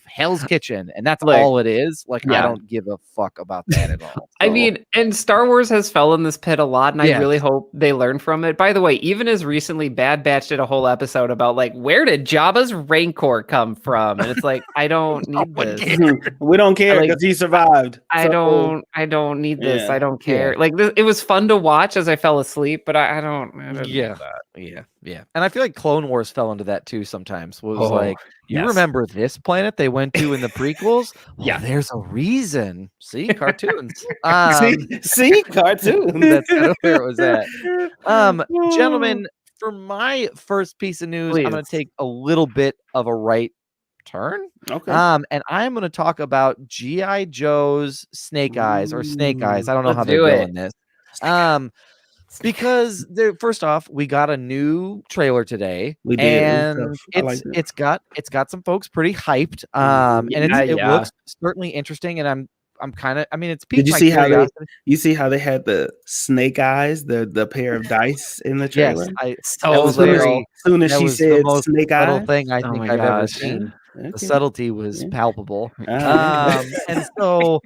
Hell's Kitchen, and that's all it is. Like, I don't give a fuck about that at all. So. I mean, and Star Wars has fell in this pit a lot, and I really hope they learn from it. By the way, even as recently, Bad Batch did a whole episode about like, where did Jabba's Rancor come from? And it's like, I don't need this. We don't care because he survived. I don't need this. I don't care. Like, it was fun to watch as I fell asleep, but I don't need that. Yeah. And I feel like Clone Wars fell into that too sometimes. It was like, you remember this planet they went to in the prequels? Well, there's a reason. See, cartoons. See, cartoons. That's kind of where it was at. Gentlemen, for my first piece of news, Please. I'm going to take a little bit of a right turn. Okay. And I'm going to talk about G.I. Joe's Snake Eyes or Snake Eyes. I don't know how they're doing this. Because first off, we got a new trailer today. We did. And it's got some folks pretty hyped. And it looks certainly interesting. And I'm kind of, I mean, it's piqued Did you my see curiosity. you see how they had the snake eyes, the pair of dice in the trailer? Yes, as soon as she said snake eyes, thing I think I've ever seen. Okay. The subtlety was palpable. And so,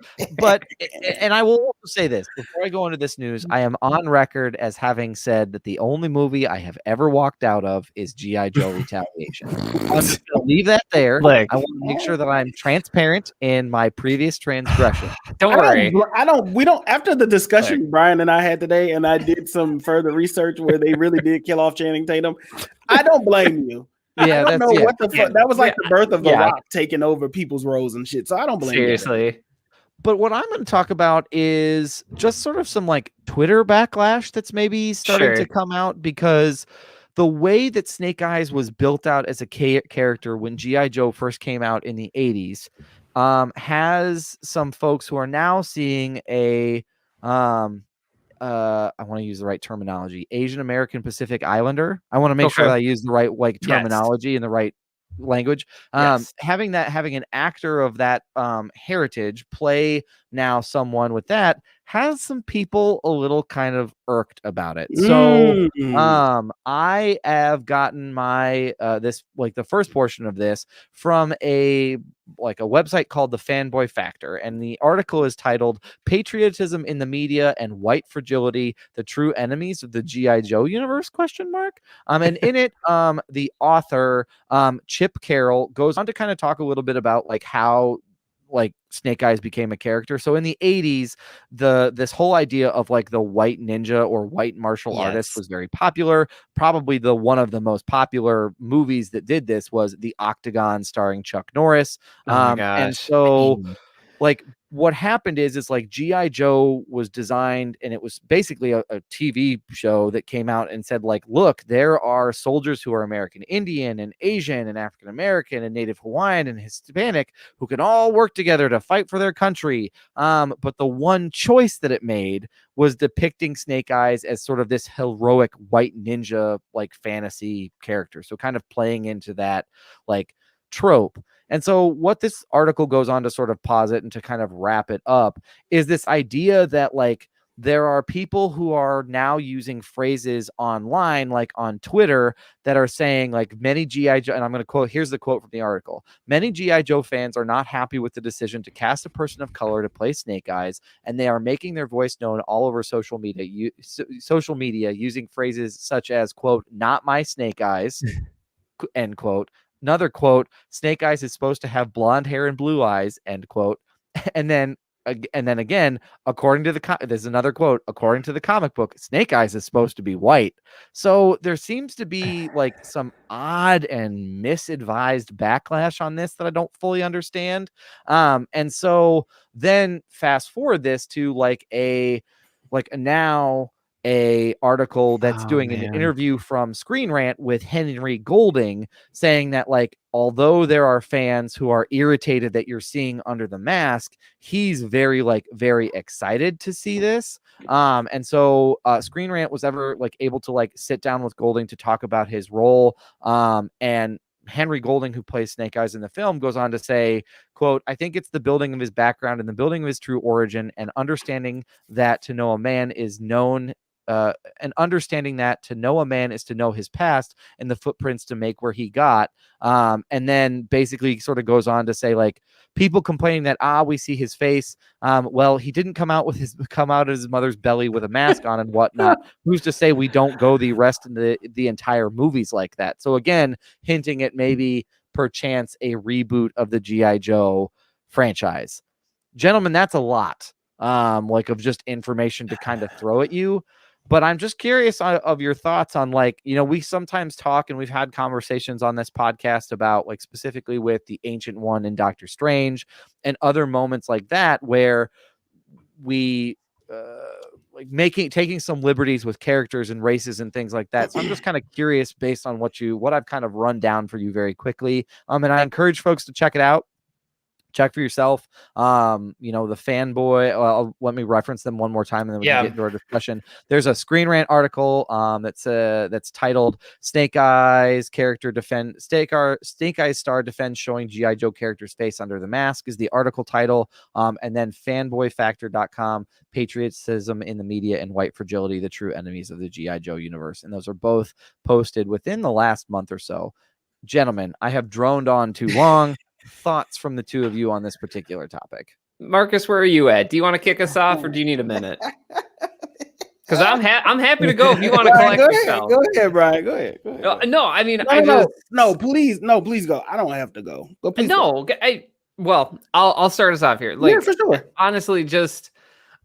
and I will also say this before I go into this news, I am on record as having said that the only movie I have ever walked out of is G.I. Joe Retaliation. I'm just going to leave that there. I want to make sure that I'm transparent in my previous transgression. Don't worry. We don't, after the discussion Brian and I had today, and I did some further research where they really did kill off Channing Tatum, I don't blame you. Yeah, I don't know what the fuck. That was like the birth of The Rock taking over people's roles and shit. So I don't blame you. Seriously. But what I'm going to talk about is just sort of some like Twitter backlash that's maybe starting to come out, because the way that Snake Eyes was built out as a character when G.I. Joe first came out in the 80s has some folks who are now seeing a I want to use the right terminology, Asian American Pacific Islander. I want to make sure that I use the right terminology and the right language. Having an actor of that heritage play now someone with that has some people a little kind of irked about it. So I have gotten my the first portion of this from a website called the Fanboy Factor, and the article is titled "Patriotism in the Media and White Fragility: The True Enemies of the G.I. Joe Universe?" ? And in it, the author Chip Carroll goes on to kind of talk a little bit about how Snake Eyes became a character. So in the 80s, this whole idea of the white ninja or white martial artist was very popular. Probably one of the most popular movies that did this was The Octagon, starring Chuck Norris. And so what happened is G.I. Joe was designed, and it was basically a TV show that came out and said, look, there are soldiers who are American Indian and Asian and African American and Native Hawaiian and Hispanic who can all work together to fight for their country. But the one choice that it made was depicting Snake Eyes as sort of this heroic white ninja fantasy character. So kind of playing into that trope. And so what this article goes on to sort of posit and to kind of wrap it up is this idea that there are people who are now using phrases online, on Twitter, that are saying many G.I. Joe, and I'm going to quote, here's the quote from the article. Many G.I. Joe fans are not happy with the decision to cast a person of color to play Snake Eyes, and they are making their voice known all over social media using phrases such as, quote, "not my Snake Eyes," end quote. Another quote, "Snake Eyes is supposed to have blonde hair and blue eyes," end quote. And then again, according to there's another quote, "according to the comic book, Snake Eyes is supposed to be white." So there seems to be some odd and misadvised backlash on this that I don't fully understand. And so then fast forward this to now a article that's doing an interview from Screen Rant with Henry Golding, saying that although there are fans who are irritated that you're seeing under the mask, he's very very excited to see this. And so Screen Rant was able to sit down with Golding to talk about his role. And Henry Golding, who plays Snake Eyes in the film, goes on to say, quote, "I think it's the building of his background and the building of his true origin, and understanding that to know a man is to know his past and the footprints to make where he got." And then basically sort of goes on to say people complaining that we see his face. Well, he didn't come out of his mother's belly with a mask on and whatnot. Who's to say we don't go the rest of the entire movies like that? So again, hinting at maybe perchance a reboot of the G.I. Joe franchise. Gentlemen, that's a lot of just information to kind of throw at you. But I'm just curious of your thoughts on we sometimes talk, and we've had conversations on this podcast about specifically with the Ancient One and Doctor Strange and other moments like that, where we taking some liberties with characters and races and things like that. So I'm just kind of curious based on what I've kind of run down for you very quickly. And I encourage folks to check it out. Check for yourself. The Fanboy. Let me reference them one more time, and then we can get into our discussion. There's a Screen Rant article that's titled "Snake Eyes star defends showing GI Joe character's face under the mask" is the article title. And then fanboyfactor.com, patriotism in the media and white fragility, the true enemies of the GI Joe universe. And those are both posted within the last month or so. Gentlemen, I have droned on too long. Thoughts from the two of you on this particular topic? Marcus, where are you at? Do you want to kick us off, or do you need a minute? Because I'm happy to go if you want to collect yourself. Go ahead, Brian. Go ahead. No, I mean, please go. I don't have to go. I'll start us off here. Like, yeah, for sure. Honestly,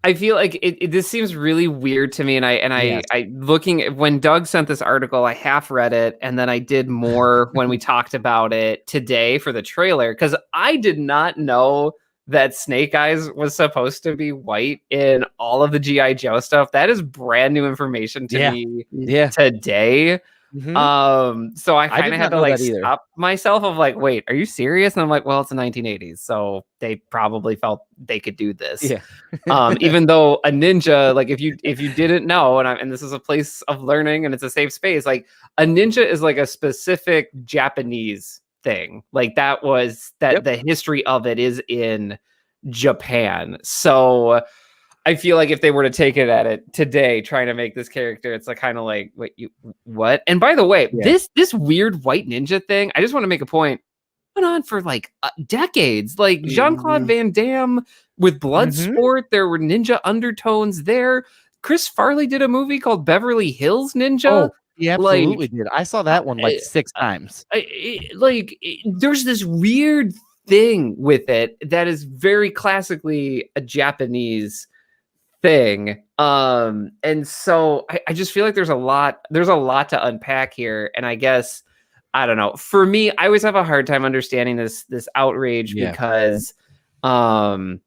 I feel like this seems really weird to me, and I looking at when Doug sent this article, I half read it, and then I did more when we talked about it today for the trailer, because I did not know that Snake Eyes was supposed to be white in all of the GI Joe stuff. That is brand new information to me today. Mm-hmm. So I kind of had to like stop myself of like, wait, are you serious? And I'm like, well, it's the 1980s, so they probably felt they could do this. Yeah. Even though a ninja, like if you didn't know, and this is a place of learning and it's a safe space, like a ninja is like a specific Japanese thing. Like the history of it is in Japan. So I feel like if they were to take it at it today, trying to make this character, it's like kind of like, wait, what? And by the way, this weird white ninja thing, I just want to make a point, went on for like decades. Like Jean-Claude Van Damme with Bloodsport, there were ninja undertones there. Chris Farley did a movie called Beverly Hills Ninja. Oh, he absolutely did. I saw that one like 6 times. There's this weird thing with it that is very classically a Japanese thing. And so I just feel like there's a lot to unpack here. And I guess, I don't know, for me, I always have a hard time understanding this outrage because clearly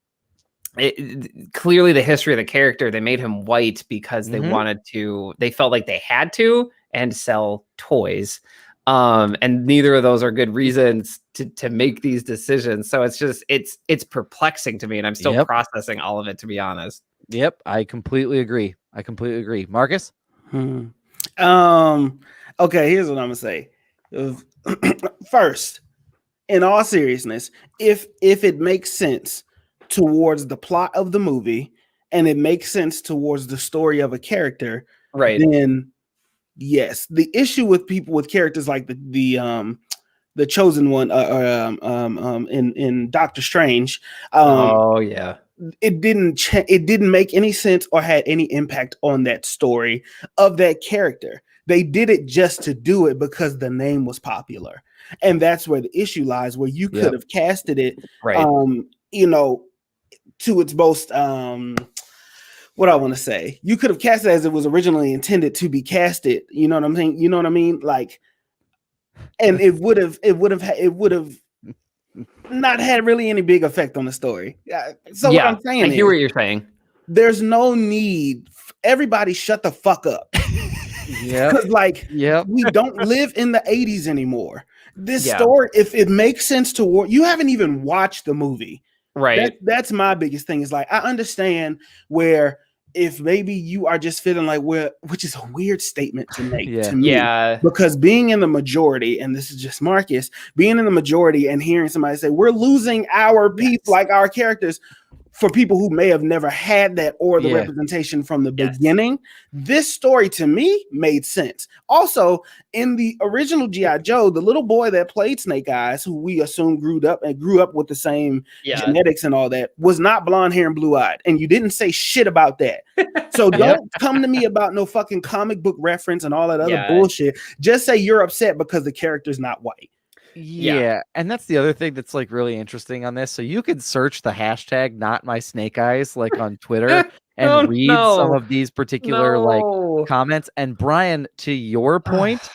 the history of the character, they made him white because they they felt like they had to and sell toys. And neither of those are good reasons to make these decisions. So it's perplexing to me, and I'm still processing all of it, to be honest. Yep, I completely agree. Marcus? Okay, here's what I'm gonna say. First, in all seriousness, if it makes sense towards the plot of the movie and it makes sense towards the story of a character, right, then yes. The issue with people with characters like the Chosen One in Doctor Strange, it didn't make any sense or had any impact on that story of that character. They did it just to do it because the name was popular, and that's where the issue lies. Where you could have casted it, right? To its most what I want to say, you could have cast it as it was originally intended to be casted. You know what I'm saying? You know what I mean? Like, and it would have not had really any big effect on the story. So what I'm saying, I hear what you're saying. There's no need. Everybody, shut the fuck up. Yeah, because we don't live in the 80s anymore. This story, if it makes sense you haven't even watched the movie, right? That's my biggest thing. Is like, I understand where if maybe you are just feeling like which is a weird statement to make to me, because being in the majority, and this is just Marcus, being in the majority and hearing somebody say we're losing our people, like our characters, for people who may have never had that or the representation from the beginning, this story to me made sense. Also, in the original G.I. Joe, the little boy that played Snake Eyes, who we assume grew up with the same genetics and all that, was not blonde hair and blue eyed. And you didn't say shit about that. So don't come to me about no fucking comic book reference and all that other bullshit. Just say you're upset because the character's not white. Yeah, and that's the other thing that's like really interesting on this. So you could search the hashtag not my snake eyes like on Twitter and read some of these particular like comments. And Brian, to your point,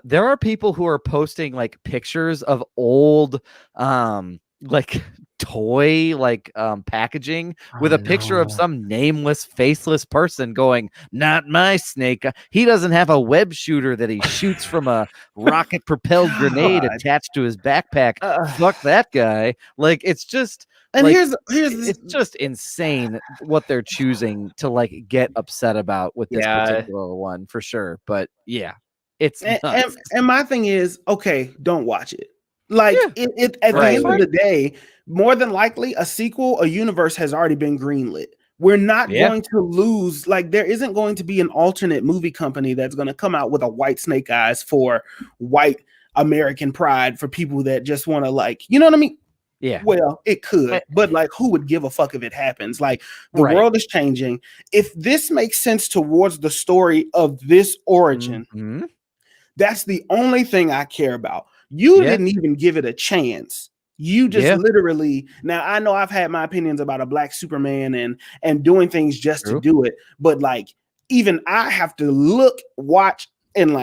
there are people who are posting like pictures of old like toy packaging with a picture of some nameless, faceless person going, "Not my snake." He doesn't have a web shooter that he shoots from a rocket propelled grenade attached to his backpack. Fuck that guy. Like, it's just. And it's just insane what they're choosing to get upset about with this particular one, for sure. But yeah, it's nuts. And my thing is, okay, don't watch it. Like, it at the end of the day, more than likely a sequel, a universe has already been greenlit. We're not going to lose. Like, there isn't going to be an alternate movie company that's going to come out with a white Snake Eyes for white American pride for people that just want to, you know what I mean? Yeah. Well, it could, but who would give a fuck if it happens? Like, the world is changing. If this makes sense towards the story of this origin, that's the only thing I care about. You didn't even give it a chance. You just literally. Now, I know I've had my opinions about a black Superman and doing things just to do it, but even I have to look, watch, and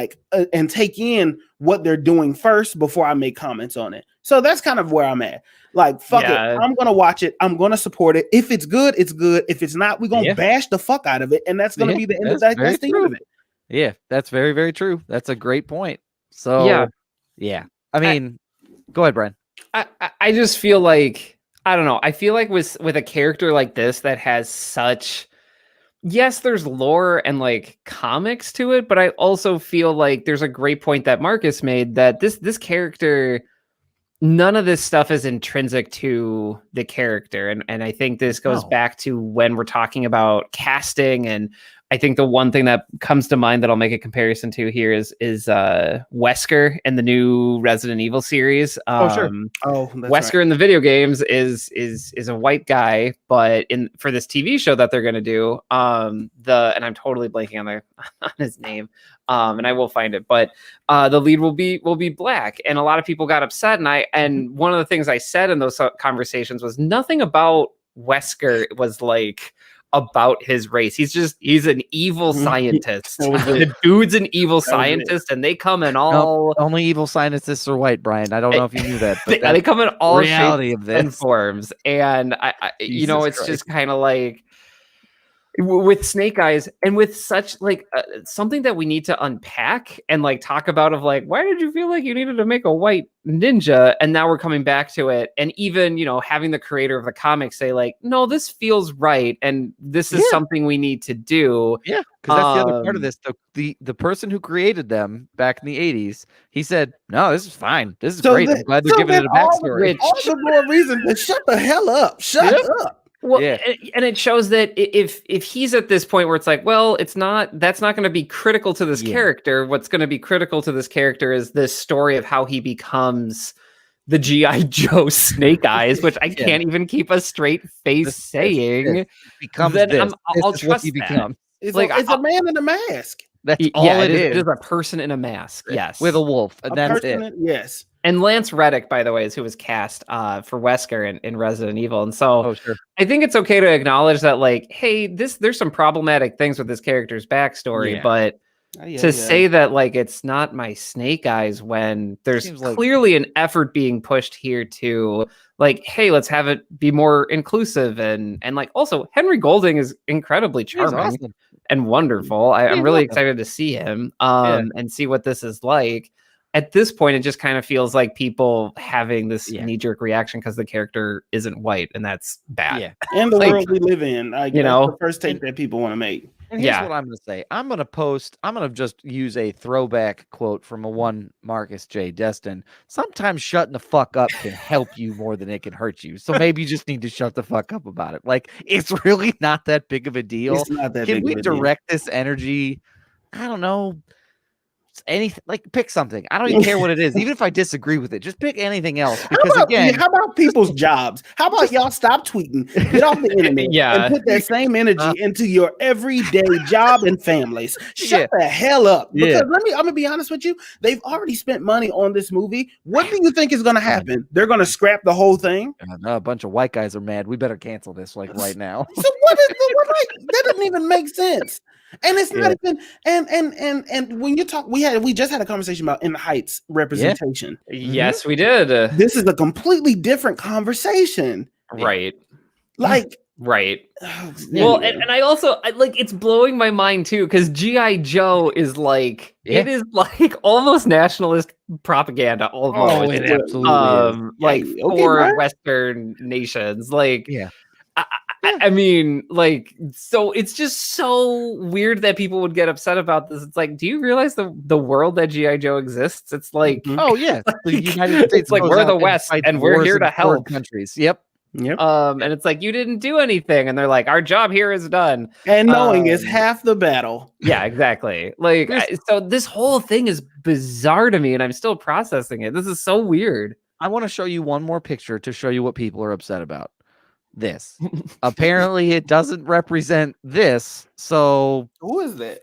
and take in what they're doing first before I make comments on it. So that's kind of where I'm at. Fuck it. I'm going to watch it. I'm going to support it. If it's good, it's good. If it's not, we're going to bash the fuck out of it. And that's going to be the end of that. That's the end of it. Yeah, that's very, very true. That's a great point. So, yeah. I mean, go ahead, Brian. I just feel like, I don't know. I feel like with a character like this that has such... Yes, there's lore and comics to it, but I also feel like there's a great point that Marcus made that this character... None of this stuff is intrinsic to the character. And I think this goes back to when we're talking about casting. And I think the one thing that comes to mind that I'll make a comparison to here is Wesker in the new Resident Evil series. Wesker in the video games is a white guy, but for this TV show that they're going to do, and I'm totally blanking on his name. And I will find it, but the lead will be black, and a lot of people got upset. And one of the things I said in those conversations was nothing about Wesker was about his race. He's an evil scientist. The dude's an evil scientist, and they come in all. Only evil scientists are white, Brian. I don't know if you knew that, but they come in all reality shapes of this and forms, and it's just kind of with Snake Eyes and with such something that we need to unpack and talk about of why did you feel like you needed to make a white ninja? And now we're coming back to it. And even, having the creator of the comic say no, this feels right. And this is something we need to do. Yeah. Cause that's the other part of this. The person who created them back in the 80s, he said, no, this is fine. This is great. I'm glad they're giving it a backstory. All the more reason to shut the hell up. Shut up. Well, and it shows that if he's at this point where it's that's not going to be critical to this character. What's going to be critical to this character is this story of how he becomes the G.I. Joe Snake Eyes, which I can't even keep a straight face saying. Becomes then this. I'll This trust he that. becomes. It's a man in a mask. That's all it is. It is a person in a mask. Yes, with a wolf, and that's it. Yes. And Lance Reddick, by the way, is who was cast for Wesker in Resident Evil. And so I think it's okay to acknowledge that, hey, there's some problematic things with this character's backstory, but say that it's not my Snake Eyes when there's clearly an effort being pushed here to hey, let's have it be more inclusive and also Henry Golding is incredibly charming and wonderful. I'm really excited to see him and see what this is like. At this point, it just kind of feels like people having this knee-jerk reaction because the character isn't white, and that's bad. Yeah. And the world we live in, the first take that people want to make. And here's what I'm going to say. I'm going to just use a throwback quote from one Marcus J. Destin. Sometimes shutting the fuck up can help you more than it can hurt you. So maybe you just need to shut the fuck up about it. It's really not that big of a deal. It's not that can big we of a deal. direct this energy? I don't know. Anything, pick something. I don't even care what it is. Even if I disagree with it, just pick anything else. Because how about people's jobs? How about y'all stop tweeting, get off the internet, and put that same energy into your everyday job and families? Shut the hell up. Because I'm gonna be honest with you, they've already spent money on this movie. What do you think is gonna happen? They're gonna scrap the whole thing. A bunch of white guys are mad. We better cancel this right now. So what that doesn't even make sense. And it's not even and when you talk, we just had a conversation about In the Heights representation. Yes, we did. This is a completely different conversation. Right. Like right. Well, and I also like it's blowing my mind too, because G.I. Joe is like it is like almost nationalist propaganda almost. Oh, it absolutely is. Like for Western nations. Like I mean, like, so it's just so weird that people would get upset about this. It's like, do you realize the world that G.I. Joe exists? It's like, oh yeah, the United States. It's like we're the West and we're here to help countries. Yep. And it's like, you didn't do anything, and they're like, our job here is done. And knowing is half the battle. Yeah, exactly. Like, so this whole thing is bizarre to me, and I'm still processing it. This is so weird. I want to show you one more picture to show you what people are upset about. This apparently it doesn't represent this. So who is that?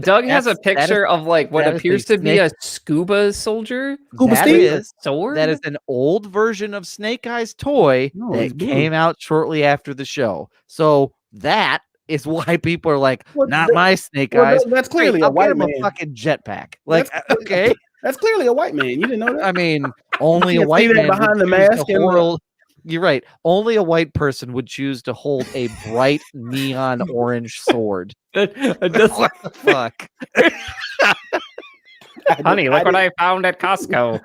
Doug has a picture of like what appears to be a scuba soldier. That is an old version of Snake Eyes toy that came out shortly after the show. So that is why people are like, not my Snake Eyes. That's clearly a white man. A fucking jetpack. Like, okay, that's clearly a white man. You didn't know that? I mean, only a white man behind the mask. You're right. Only a white person would choose to hold a bright neon orange sword. What the fuck? Honey, look what I found at Costco.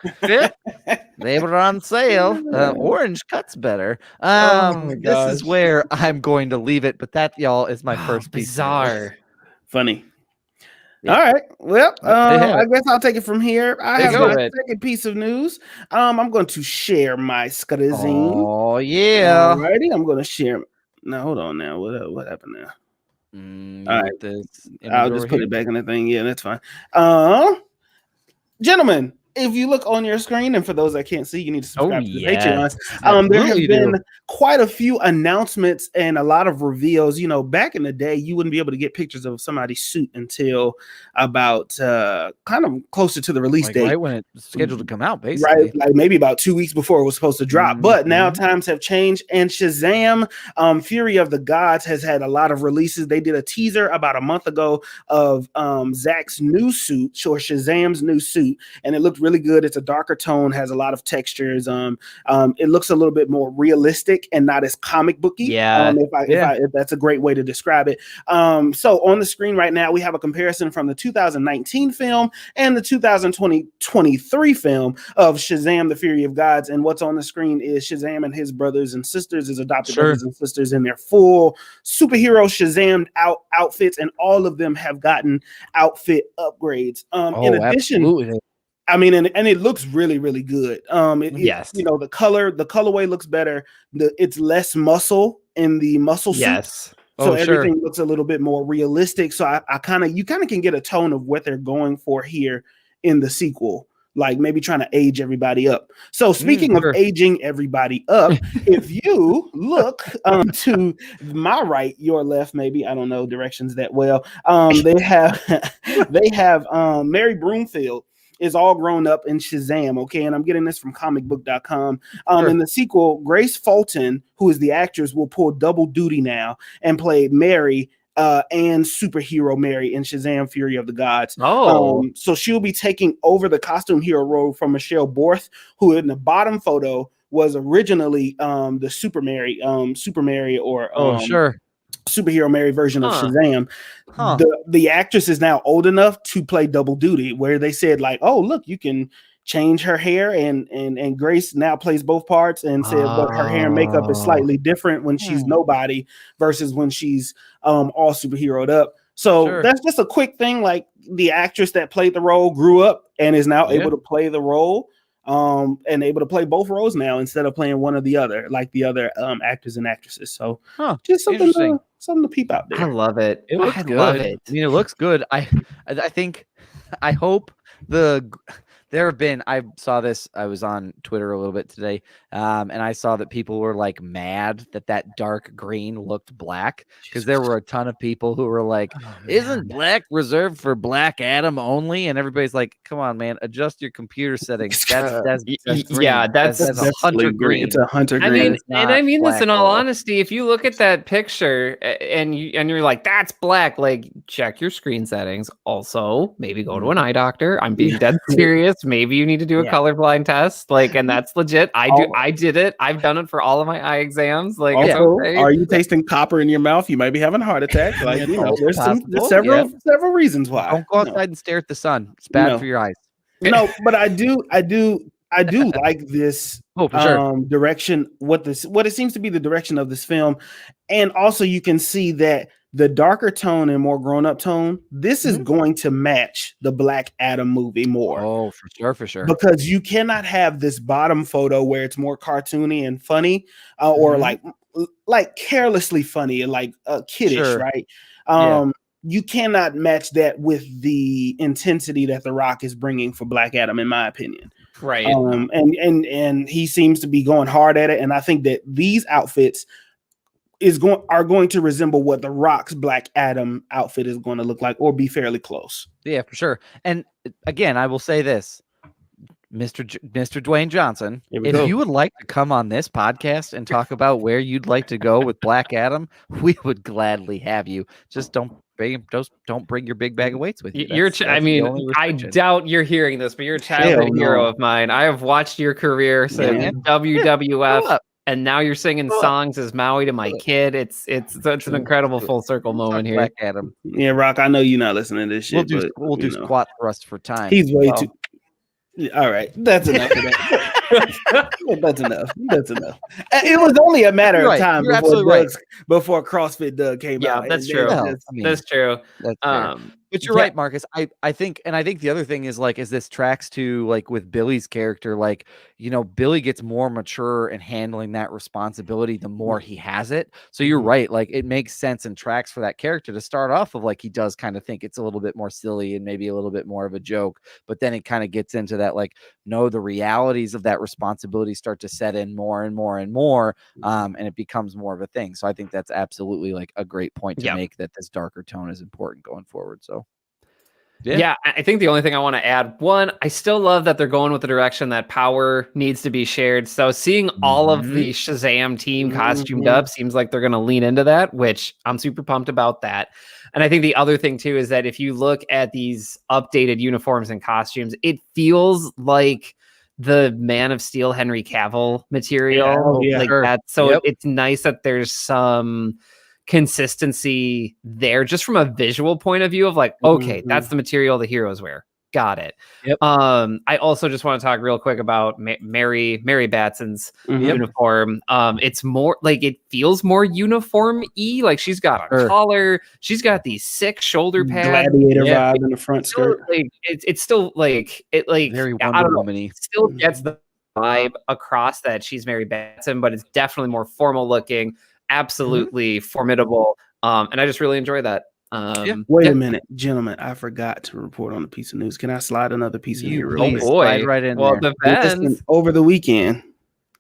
They were on sale. Orange cuts better. This is where I'm going to leave it, but that, y'all, is my first piece. Bizarre. Funny. Yeah. All right. Well, I guess I'll take it from here. I have my second piece of news. I'm going to share my Scudazine. Oh yeah. Alrighty, I'm going to share. Now hold on. Now what happened now? All right, I'll just put it back in the thing. Yeah, that's fine. Gentlemen, if you look on your screen, and for those that can't see, you need to subscribe to the Patreon. There have been quite a few announcements and a lot of reveals. You know, back in the day, you wouldn't be able to get pictures of somebody's suit until about kind of closer to the release date. Right when it's scheduled to come out, basically. Right, like maybe about 2 weeks before it was supposed to drop. But now times have changed, and Shazam, Fury of the Gods has had a lot of releases. They did a teaser about a month ago of Zach's new suit, or Shazam's new suit, and it looked really good. It's a darker tone, has a lot of textures. It looks a little bit more realistic and not as comic booky. Yeah. If that's a great way to describe it. So on the screen right now, we have a comparison from the 2019 film and the 2023 film of Shazam, the Fury of Gods. And what's on the screen is Shazam and his brothers and sisters, his adopted brothers and sisters, in their full superhero Shazam outfits, and all of them have gotten outfit upgrades. In addition, absolutely. I mean, and it looks really, really good. Yes, you know, the colorway looks better. It's less muscle in the muscle suit. Yes. So everything looks a little bit more realistic. So you kind of can get a tone of what they're going for here in the sequel, like maybe trying to age everybody up. So speaking of aging everybody up, if you look to my right, your left, maybe, I don't know directions that well. They have Mary Broomfield is all grown up in Shazam, okay? And I'm getting this from comicbook.com. In the sequel, Grace Fulton, who is the actress, will pull double duty now and play Mary and superhero Mary in Shazam Fury of the Gods. So she'll be taking over the costume hero role from Michelle Borth, who in the bottom photo was originally the Super Mary or superhero Mary version of Shazam. The actress is now old enough to play double duty, where they said like, oh, look, you can change her hair, and Grace now plays both parts, and said but her hair and makeup is slightly different when she's nobody versus when she's all superheroed up. So that's just a quick thing. Like, the actress that played the role grew up and is now able to play the role. And able to play both roles now instead of playing one or the other, like the other actors and actresses. So just something to peep out there. I love it. It looks good. I mean, it looks good. I hope the there have been, I saw this, I was on Twitter a little bit today, and I saw that people were like mad that dark green looked black, because there were a ton of people who were like, isn't black reserved for Black Adam only? And everybody's like, come on, man, adjust your computer settings. That's yeah, that's a hunter green. It's a hunter green. I mean, and I mean this in all honesty. If you look at that picture and you're like, that's black, like check your screen settings. Also, maybe go to an eye doctor. I'm being dead serious. Maybe you need to do a colorblind test. Like, and that's legit. I did it. I've done it for all of my eye exams. Like, also, are you tasting copper in your mouth? You might be having a heart attack. Like, there's several reasons why. Don't go outside and stare at the sun. It's bad for your eyes. No, but I do like this direction. What it seems to be the direction of this film, and also you can see that the darker tone and more grown-up tone, this is going to match the Black Adam movie more. Oh, for sure. Because you cannot have this bottom photo where it's more cartoony and funny, or like carelessly funny and like kiddish, right? You cannot match that with the intensity that The Rock is bringing for Black Adam, in my opinion. Right. And he seems to be going hard at it. And I think that these outfits are going to resemble what The Rock's Black Adam outfit is going to look like, or be fairly close. Yeah, for sure. And again, I will say this, Mr. Dwayne Johnson, if you would like to come on this podcast and talk about where you'd like to go with Black Adam, we would gladly have you. Just don't bring your big bag of weights with you. I doubt you're hearing this, but you're a childhood hero of mine. I have watched your career since WWF. And now you're singing songs as Maui to my kid. It's an incredible full circle moment here. Black Adam. Yeah, Rock, I know you're not listening to this shit. We'll do squat thrust for time. He's way too. All right, that's enough of that. That's enough. It was only a matter of time before CrossFit Doug came out. Yeah, that's true. That's true. But you're right, Marcus. I think the other thing is like, as this tracks to like with Billy's character, like, Billy gets more mature in handling that responsibility the more he has it. So you're right. Like, it makes sense and tracks for that character to start off of like, he does kind of think it's a little bit more silly and maybe a little bit more of a joke, but then it kind of gets into that, like, no, the realities of that responsibility start to set in more and more and more. And it becomes more of a thing. So I think that's absolutely like a great point to make, that this darker tone is important going forward. So yeah, I think the only thing I want to add, one, I still love that they're going with the direction that power needs to be shared. So seeing all of the Shazam team costumed up seems like they're going to lean into that, which I'm super pumped about that. And I think the other thing too is that if you look at these updated uniforms and costumes, it feels like the Man of Steel Henry Cavill material, that. So it's nice that there's some consistency there, just from a visual point of view of like, okay, that's the material the heroes wear. Got it. I also just want to talk real quick about Mary Batson's uniform. It's more like, it feels more uniform-y. Like, she's got a collar, she's got these sick shoulder pads, gladiator vibe in the front skirt. Like, it's still like very Wonder Woman-y. Still gets the vibe across that she's Mary Batson, but it's definitely more formal looking. Absolutely formidable. And I just really enjoy that. Wait a minute, gentlemen. I forgot to report on a piece of news. Can I slide another piece of news? Oh boy, right in there. Listen, over the weekend,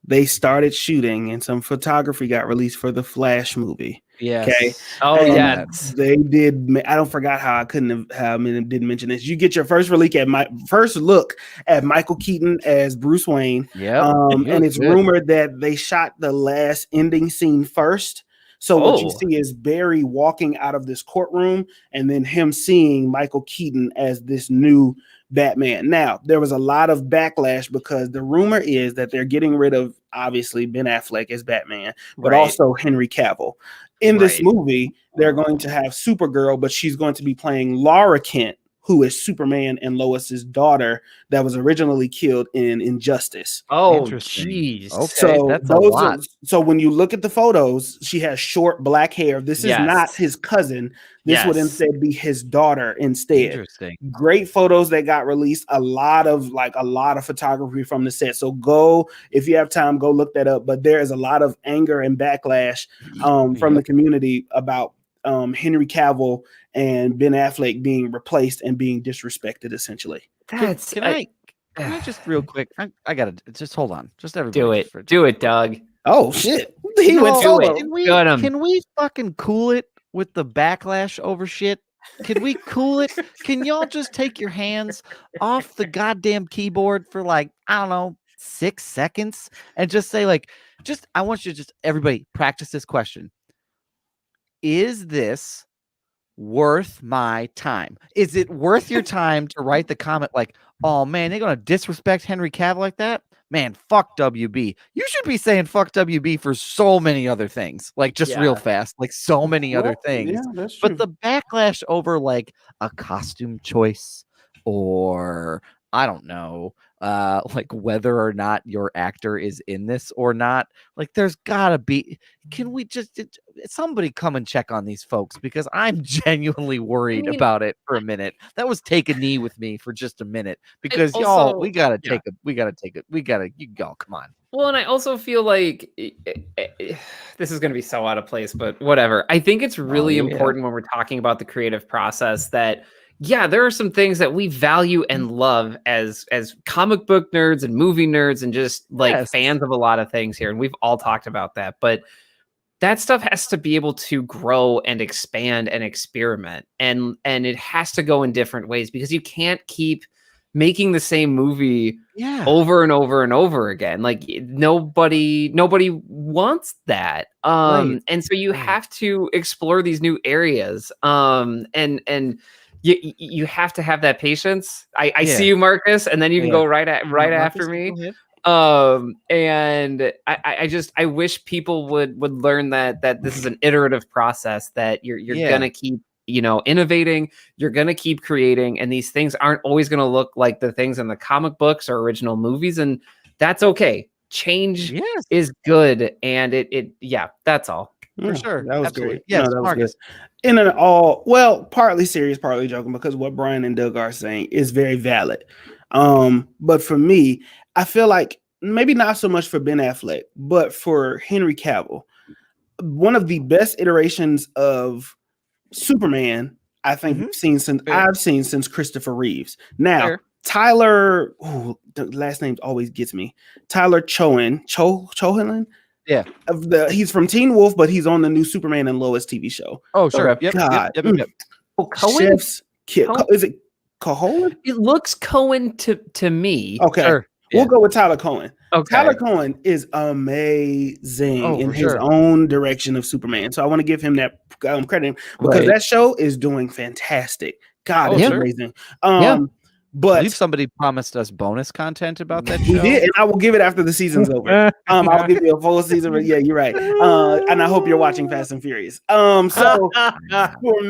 they started shooting, and some photography got released for the Flash movie. Yes. Okay. Oh yeah. They did. I don't forgot how I didn't mention this. You get your first look at Michael Keaton as Bruce Wayne. Yeah. And it's rumored that they shot the last ending scene first. So what you see is Barry walking out of this courtroom, and then him seeing Michael Keaton as this new Batman. Now, there was a lot of backlash because the rumor is that they're getting rid of, obviously, Ben Affleck as Batman, but also Henry Cavill. In this movie, they're going to have Supergirl, but she's going to be playing Laura Kent, who is Superman and Lois's daughter that was originally killed in Injustice. Oh, jeez. Okay, so that's a lot. So when you look at the photos, she has short black hair. This is not his cousin. This would instead be his daughter instead. Interesting. Great photos that got released. A lot of photography from the set. So go, if you have time, go look that up. But there is a lot of anger and backlash from the community about Henry Cavill and Ben Affleck being replaced and being disrespected, essentially. Can Can I just real quick? I gotta just hold on. Just everybody. Do it, Doug. Oh shit! He went solo. Can we fucking cool it with the backlash over shit? Can we cool it? Can y'all just take your hands off the goddamn keyboard for like, I don't know, 6 seconds and just say like, I want you to just everybody practice this question. Is this worth my time? Is it worth your time to write the comment like, oh man, they're gonna disrespect Henry Cavill like that? Man, fuck WB. You should be saying fuck WB for so many other things, like just real fast, like so many other things. Yeah, that's true. But the backlash over like a costume choice or I don't know, like whether or not your actor is in this or not, like there's gotta be. Can we just somebody come and check on these folks, because I'm genuinely worried about it for a minute. That was take a knee with me for just a minute, because also, y'all, we gotta take you go. Come on. Well, and I also feel like this is going to be so out of place, but whatever. I think it's really important when we're talking about the creative process that, yeah, there are some things that we value and love as comic book nerds and movie nerds and just like fans of a lot of things here. And we've all talked about that, but that stuff has to be able to grow and expand and experiment. And it has to go in different ways, because you can't keep making the same movie over and over and over again. Like nobody wants that. And so you have to explore these new areas. And you have to have that patience. I see you, Marcus, and then you can go right after me. And I wish people would learn that this is an iterative process, that you're gonna keep innovating, you're gonna keep creating, and these things aren't always gonna look like the things in the comic books or original movies, and that's okay. Change is good, and it that's all. For sure. That was great. Yes, no, that Marcus. was good. In an all, partly serious, partly joking, because what Brian and Doug are saying is very valid. But for me, I feel like maybe not so much for Ben Affleck, but for Henry Cavill, one of the best iterations of Superman I think I've seen since Christopher Reeves. Now, Tyler, the last name always gets me. Tyler Chohan. Yeah. He's from Teen Wolf, but he's on the new Superman and Lois TV show. Oh, sure. Okay. Yep. Oh, Cohen? Chef's kid. Is it Cohen? It looks Cohen to me. Okay. Sure. We'll go with Tyler Cohen. Okay. Tyler Cohen is amazing in his own direction of Superman. So I want to give him that credit, because that show is doing fantastic. God, it's amazing. But I believe somebody promised us bonus content about that show. We did, and I will give it after the season's over. I'll give you a full season, but yeah, you're right. And I hope you're watching Fast and Furious. So for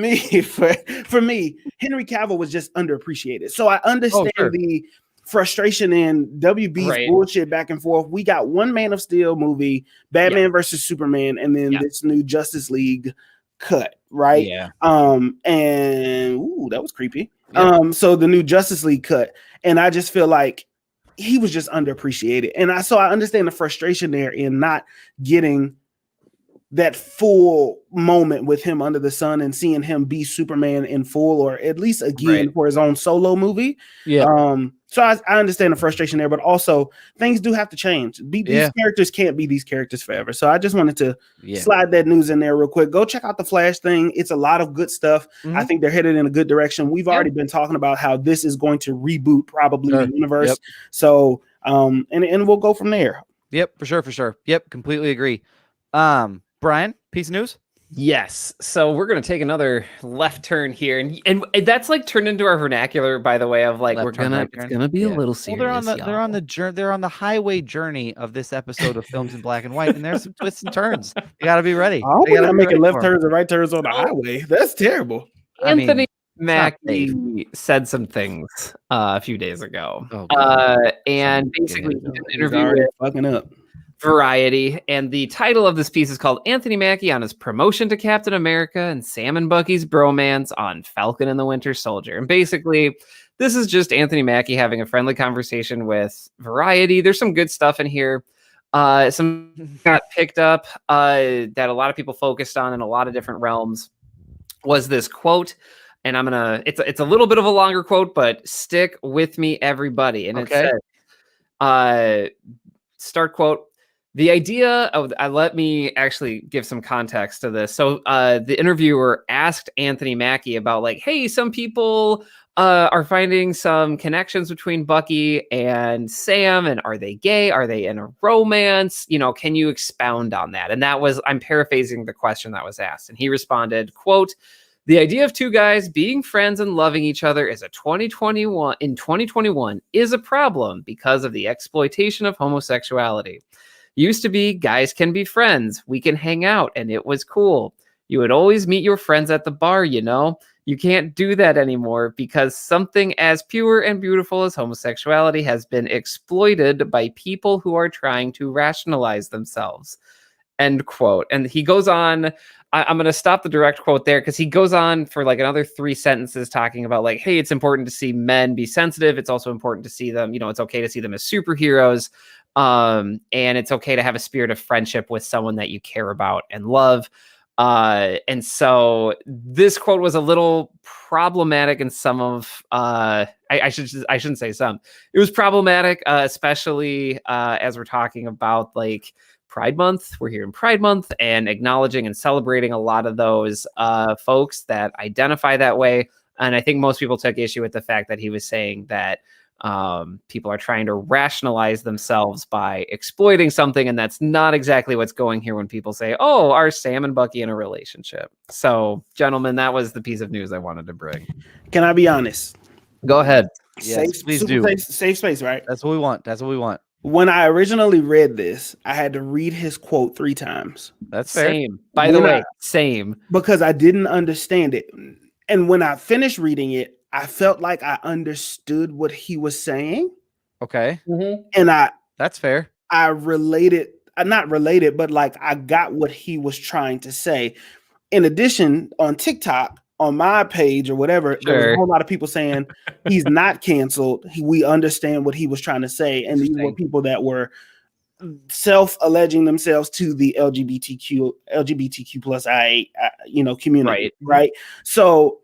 me, Henry Cavill was just underappreciated. So I understand the frustration in WB's bullshit back and forth. We got one Man of Steel movie, Batman versus Superman, and then this new Justice League cut, right? Yeah. And that was creepy. So the new Justice League cut, and I just feel like he was just underappreciated, and I understand the frustration there in not getting that full moment with him under the sun and seeing him be Superman in full, or at least again for his own solo movie. So I understand the frustration there, but also things do have to change. These characters can't be these characters forever. So I just wanted to slide that news in there real quick. Go check out the Flash thing. It's a lot of good stuff. I think they're headed in a good direction. We've already been talking about how this is going to reboot probably the universe. So and we'll go from there. For sure. Completely agree. Brian, piece of news? Yes. So we're going to take another left turn here. And that's like turned into our vernacular, by the way, of like, it's going to be a little serious. Well, they're on the highway journey of this episode of Films in Black and White, and there's some twists and turns. You got to be ready. I hope we're not making left turns and right turns on the highway. That's terrible. Anthony Mackie said some things a few days ago. And basically he did an interview with fucking up Variety, and the title of this piece is called Anthony Mackie on his promotion to Captain America and Sam and Bucky's bromance on Falcon and the Winter Soldier. And basically, this is just Anthony Mackie having a friendly conversation with Variety. There's some good stuff in here. Some got picked up that a lot of people focused on in a lot of different realms was this quote. and it's a little bit of a longer quote, but stick with me, everybody. And it said, start quote, the idea of, let me actually give some context to this. So the interviewer asked Anthony Mackie about like, hey, some people are finding some connections between Bucky and Sam, and are they gay? Are they in a romance? You know, can you expound on that? And that was, I'm paraphrasing the question that was asked. And he responded, quote, the idea of two guys being friends and loving each other in 2021 is a problem because of the exploitation of homosexuality. Used to be guys can be friends. We can hang out and it was cool. You would always meet your friends at the bar, you know? You can't do that anymore because something as pure and beautiful as homosexuality has been exploited by people who are trying to rationalize themselves. End quote. And he goes on, I'm going to stop the direct quote there because he goes on for like another 3 sentences talking about like, hey, it's important to see men be sensitive. It's also important to see them, you know, it's okay to see them as superheroes. And it's okay to have a spirit of friendship with someone that you care about and love. And so this quote was a little problematic in some of, I shouldn't say some, it was problematic, especially, as we're talking about like Pride Month. We're here in Pride Month and acknowledging and celebrating a lot of those, folks that identify that way. And I think most people took issue with the fact that he was saying that, people are trying to rationalize themselves by exploiting something, and that's not exactly what's going here when people say, oh, are Sam and Bucky in a relationship? So, gentlemen, that was the piece of news I wanted to bring. Can I be honest? Go ahead. Yes, please do. Safe space, right? That's what we want. That's what we want. When I originally read this, I had to read his quote 3 times. That's fair. Same. By the way, same. Because I didn't understand it. And when I finished reading it, I felt like I understood what he was saying. Okay. Mm-hmm. And that's fair. I related, not related, but like I got what he was trying to say. In addition, on TikTok, on my page or whatever, there was a whole lot of people saying he's not canceled. We understand what he was trying to say. And these were people that were self-alleging themselves to the LGBTQ plus community. Right. So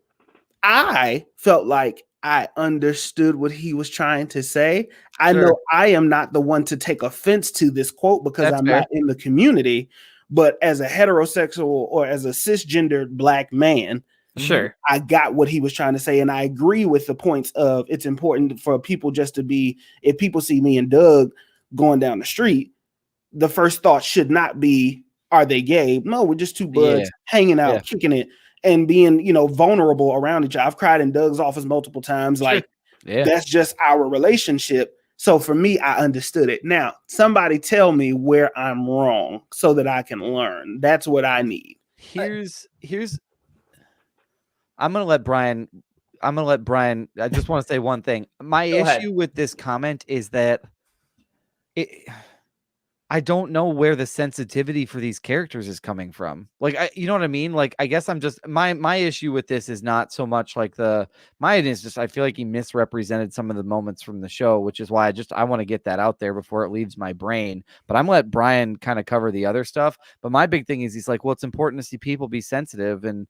I felt like I understood what he was trying to say. I know I am not the one to take offense to this quote because I'm not in the community, but as a heterosexual or as a cisgendered Black man, I got what he was trying to say. And I agree with the points of it's important for people just to be, if people see me and Doug going down the street, the first thought should not be, are they gay? No, we're just two buds hanging out, kicking it. And being, vulnerable around each other. I've cried in Doug's office multiple times. Like, that's just our relationship. So for me, I understood it. Now, somebody tell me where I'm wrong so that I can learn. That's what I need. Here's I'm gonna let Brian. I just want to say one thing. My issue with this comment is that I don't know where the sensitivity for these characters is coming from. Like, you know what I mean? Like, I guess I'm just, my issue with this is not so much like mine is just, I feel like he misrepresented some of the moments from the show, which is why I want to get that out there before it leaves my brain. But I'm gonna let Brian kind of cover the other stuff. But my big thing is he's like, well, it's important to see people be sensitive. And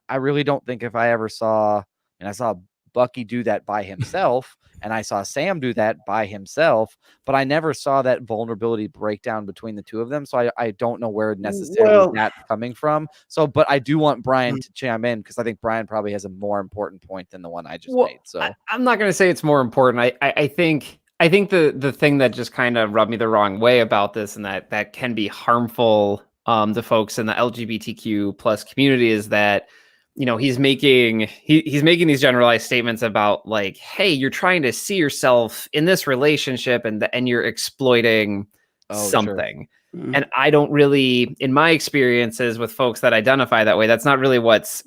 I really don't think if I ever saw, and I saw Bucky do that by himself, and I saw Sam do that by himself, but I never saw that vulnerability breakdown between the two of them. So I don't know where necessarily that's coming from. So, but I do want Brian to chime in because I think Brian probably has a more important point than the one I just made. So I'm not going to say it's more important. I think the thing that just kind of rubbed me the wrong way about this, and that can be harmful to folks in the LGBTQ plus community, is that he's making these generalized statements about like, hey, you're trying to see yourself in this relationship and you're exploiting something. Sure. And I don't really, in my experiences with folks that identify that way, that's not really what's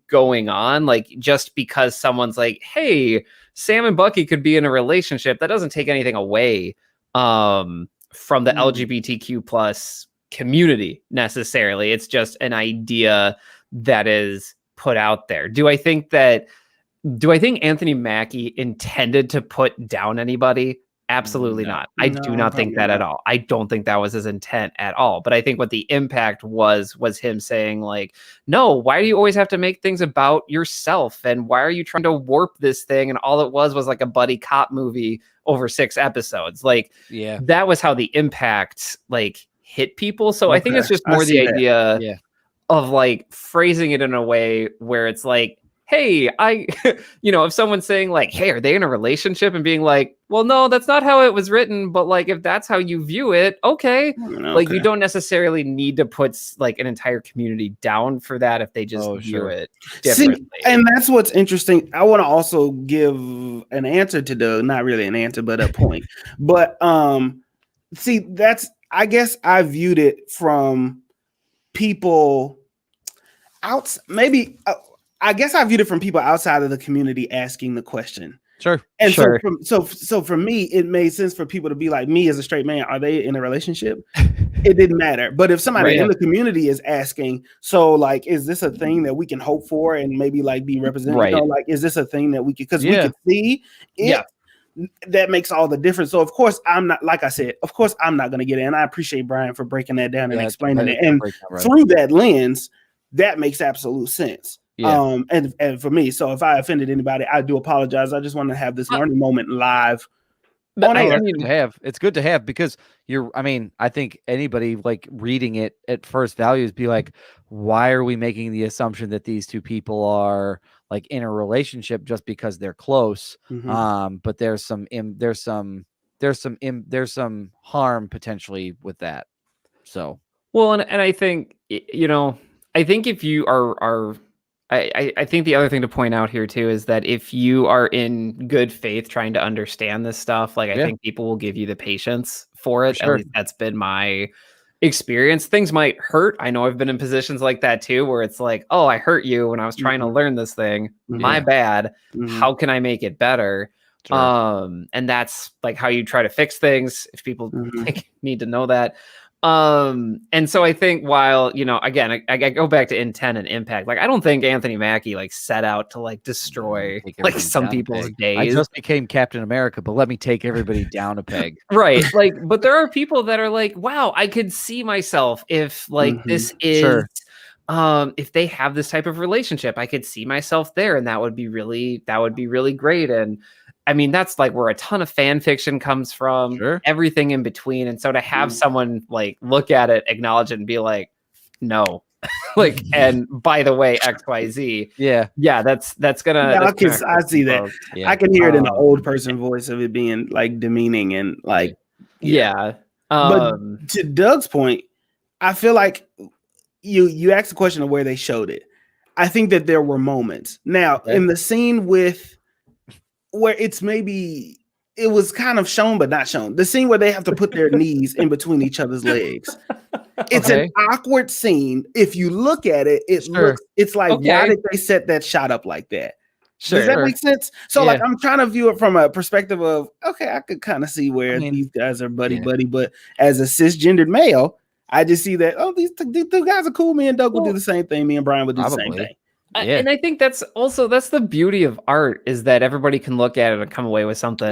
going on. Like, just because someone's like, hey, Sam and Bucky could be in a relationship, that doesn't take anything away from the LGBTQ plus community necessarily. It's just an idea that is put out there. Do I think Anthony Mackie intended to put down anybody? Absolutely not. I do not think that at all. I don't think that was his intent at all. But I think what the impact was him saying like, no, why do you always have to make things about yourself? And why are you trying to warp this thing? And all it was like a buddy cop movie over 6 episodes. Like, that was how the impact like hit people. So I think it's just more the idea of like phrasing it in a way where it's like, hey, if someone's saying like, hey, are they in a relationship? And being like, well, no, that's not how it was written. But like, if that's how you view it, okay. Like, you don't necessarily need to put like an entire community down for that if they just view it differently. See, and that's what's interesting. I want to also give an answer to Doug, not really an answer, but a point. But see, I guess I viewed it from people I guess I viewed it from people outside of the community asking the question. Sure. And so for me, it made sense for people to be like, me as a straight man, are they in a relationship? It didn't matter. But if somebody in the community is asking, so like, is this a thing that we can hope for and maybe like be represented? Right. Like, is this a thing that we could, because we can see it? That makes all the difference. So of course I'm not, like I said, of course I'm not going to get in. I appreciate Brian for breaking that down and explaining it. And through that lens, that makes absolute sense. And for me, so if I offended anybody, I do apologize. I just want to have this learning moment live. It's good to have because I think anybody like reading it at first values be like, why are we making the assumption that these two people are like in a relationship just because they're close? But there's some harm potentially with that. So, well, and I think, I think if you are I think the other thing to point out here too is that if you are in good faith trying to understand this stuff, like I think people will give you the patience for it. At least that's been my experience. Things might hurt. I know I've been in positions like that too, where it's like, oh, I hurt you when I was trying to learn this thing. My bad. How can I make it better? And that's like how you try to fix things. If people need to know that. And so I think while, again, I go back to intent and impact. Like, I don't think Anthony Mackie like set out to like destroy like some people's days. I just became Captain America, but let me take everybody down a peg. Right. Like, but there are people that are like, wow, I could see myself if like this is, if they have this type of relationship, I could see myself there. And that would be really great. And I mean, that's like where a ton of fan fiction comes from, everything in between. And so to have someone like look at it, acknowledge it and be like, no, like, and by the way, XYZ. That's gonna, I see that. I can hear it in the old person voice of it being like demeaning and like, but to Doug's point, I feel like you asked the question of where they showed it. I think that there were moments now in the scene where it was kind of shown but not shown. The scene where they have to put their knees in between each other's legs. It's an awkward scene. If you look at it, it's like, why did they set that shot up like that? Does that make sense? So like, I'm trying to view it from a perspective of, okay, I could kind of see where these guys are buddy, but as a cisgendered male, I just see that, these two guys are cool. Me and Doug will do the same thing. Me and Brian would do the same thing. And I think that's the beauty of art is that everybody can look at it and come away with something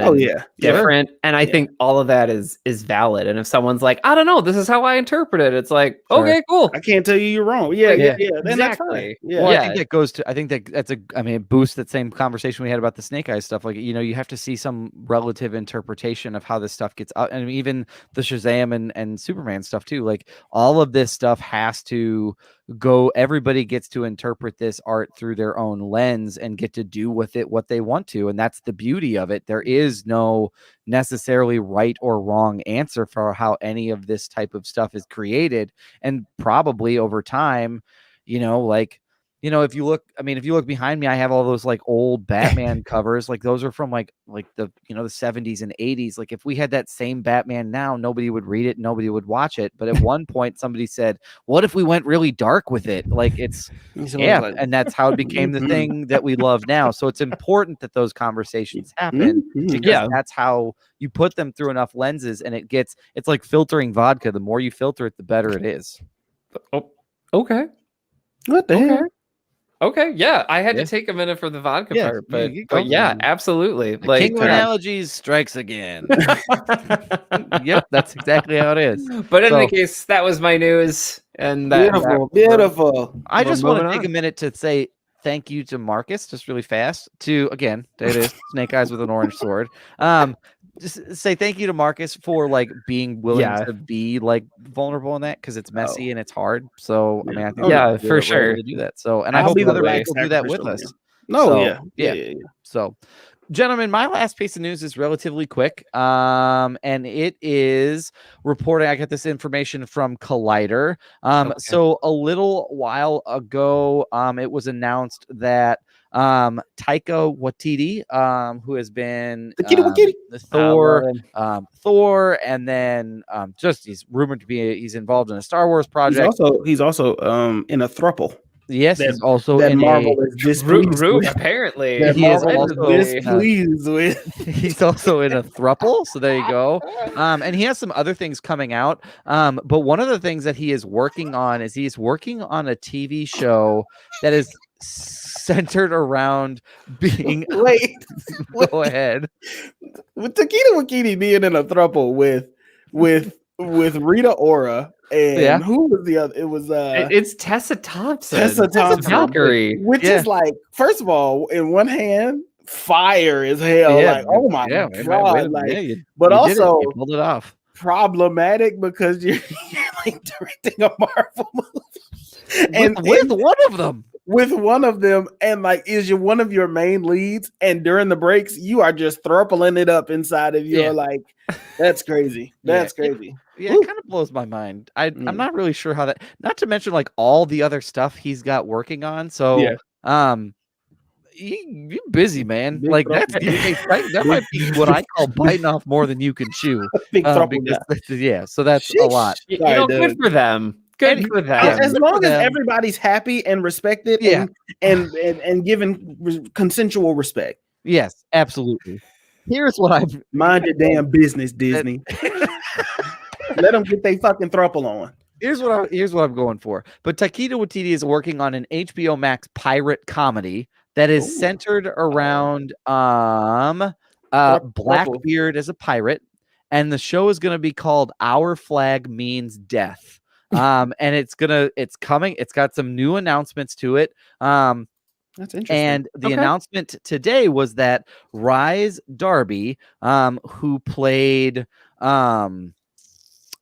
different. And I think all of that is valid. And if someone's like, I don't know, this is how I interpret it. It's like, okay, cool. I can't tell you you're wrong. Then exactly. that's fine. Well, I think that goes to, it boosts that same conversation we had about the Snake Eyes stuff. Like, you have to see some relative interpretation of how this stuff gets out. And even the Shazam and Superman stuff too. Like all of this stuff has to go, everybody gets to interpret this art through their own lens and get to do with it what they want to, and that's the beauty of it. There is no necessarily right or wrong answer for how any of this type of stuff is created, and probably over time, if you look behind me, I have all those like old Batman covers. Like those are from like the, the 70s and 80s. Like if we had that same Batman now, nobody would read it. Nobody would watch it. But at one point somebody said, what if we went really dark with it? Like and that's how it became the thing that we love now. So it's important that those conversations happen because that's how you put them through enough lenses, and it's like filtering vodka. The more you filter it, the better it is. Oh, okay. What the hell? Okay, yeah, I had to take a minute for the vodka part, but yeah, absolutely. The king of analogies strikes again. Yep, that's exactly how it is. But in any case, that was my news, and beautiful. I just want to take a minute to say thank you to Marcus, just really fast. To again, there it is, Snake Eyes with an orange sword. Just say thank you to Marcus for like being willing to be like vulnerable in that because it's messy and it's hard. So I mean, I think for sure to do that. So and I hope the other people do that with us. No, so, yeah. So, gentlemen, my last piece of news is relatively quick. And it is reporting. I got this information from Collider. So a little while ago, it was announced that Taika Waititi, who has been Thor, and then just he's rumored to be he's involved in a Star Wars project. He's also in a throuple. Yes, he's also that in Marvel is displeased with. Apparently, that he is Marvel also displeased with. He's also in a throuple, so there you go. And he has some other things coming out. But one of the things that he is working on is he's working on a TV show that is centered around being. Wait. Go ahead. With Taika Waititi being in a throuple with Rita Ora. And who was the other? It was it's Tessa Thompson. Tessa Thompson, Valkyrie, which is like, first of all, in one hand, fire as hell. Like, oh my god! But also you pulled it off. Problematic because you're like directing a Marvel movie, and with one of them. With one of them, and like, is you one of your main leads, and during the breaks, you are just thruppling it up inside of your like. That's crazy. That's crazy. It kind of blows my mind. I'm not really sure how that. Not to mention like all the other stuff he's got working on. So, you're busy, man. Big like that might be what I call biting off more than you can chew. So that's a lot. Good for them. Good for them. As long as everybody's happy and respected, and given consensual respect. Yes, absolutely. Here's what I've mind your damn business, Disney. Let them get their fucking throuple on. Here's what I'm going for. But Taika Waititi is working on an HBO Max pirate comedy that is centered around Blackbeard as a pirate, and the show is going to be called Our Flag Means Death. And it's coming. It's got some new announcements to it. That's interesting. And the announcement today was that Rise Darby, who played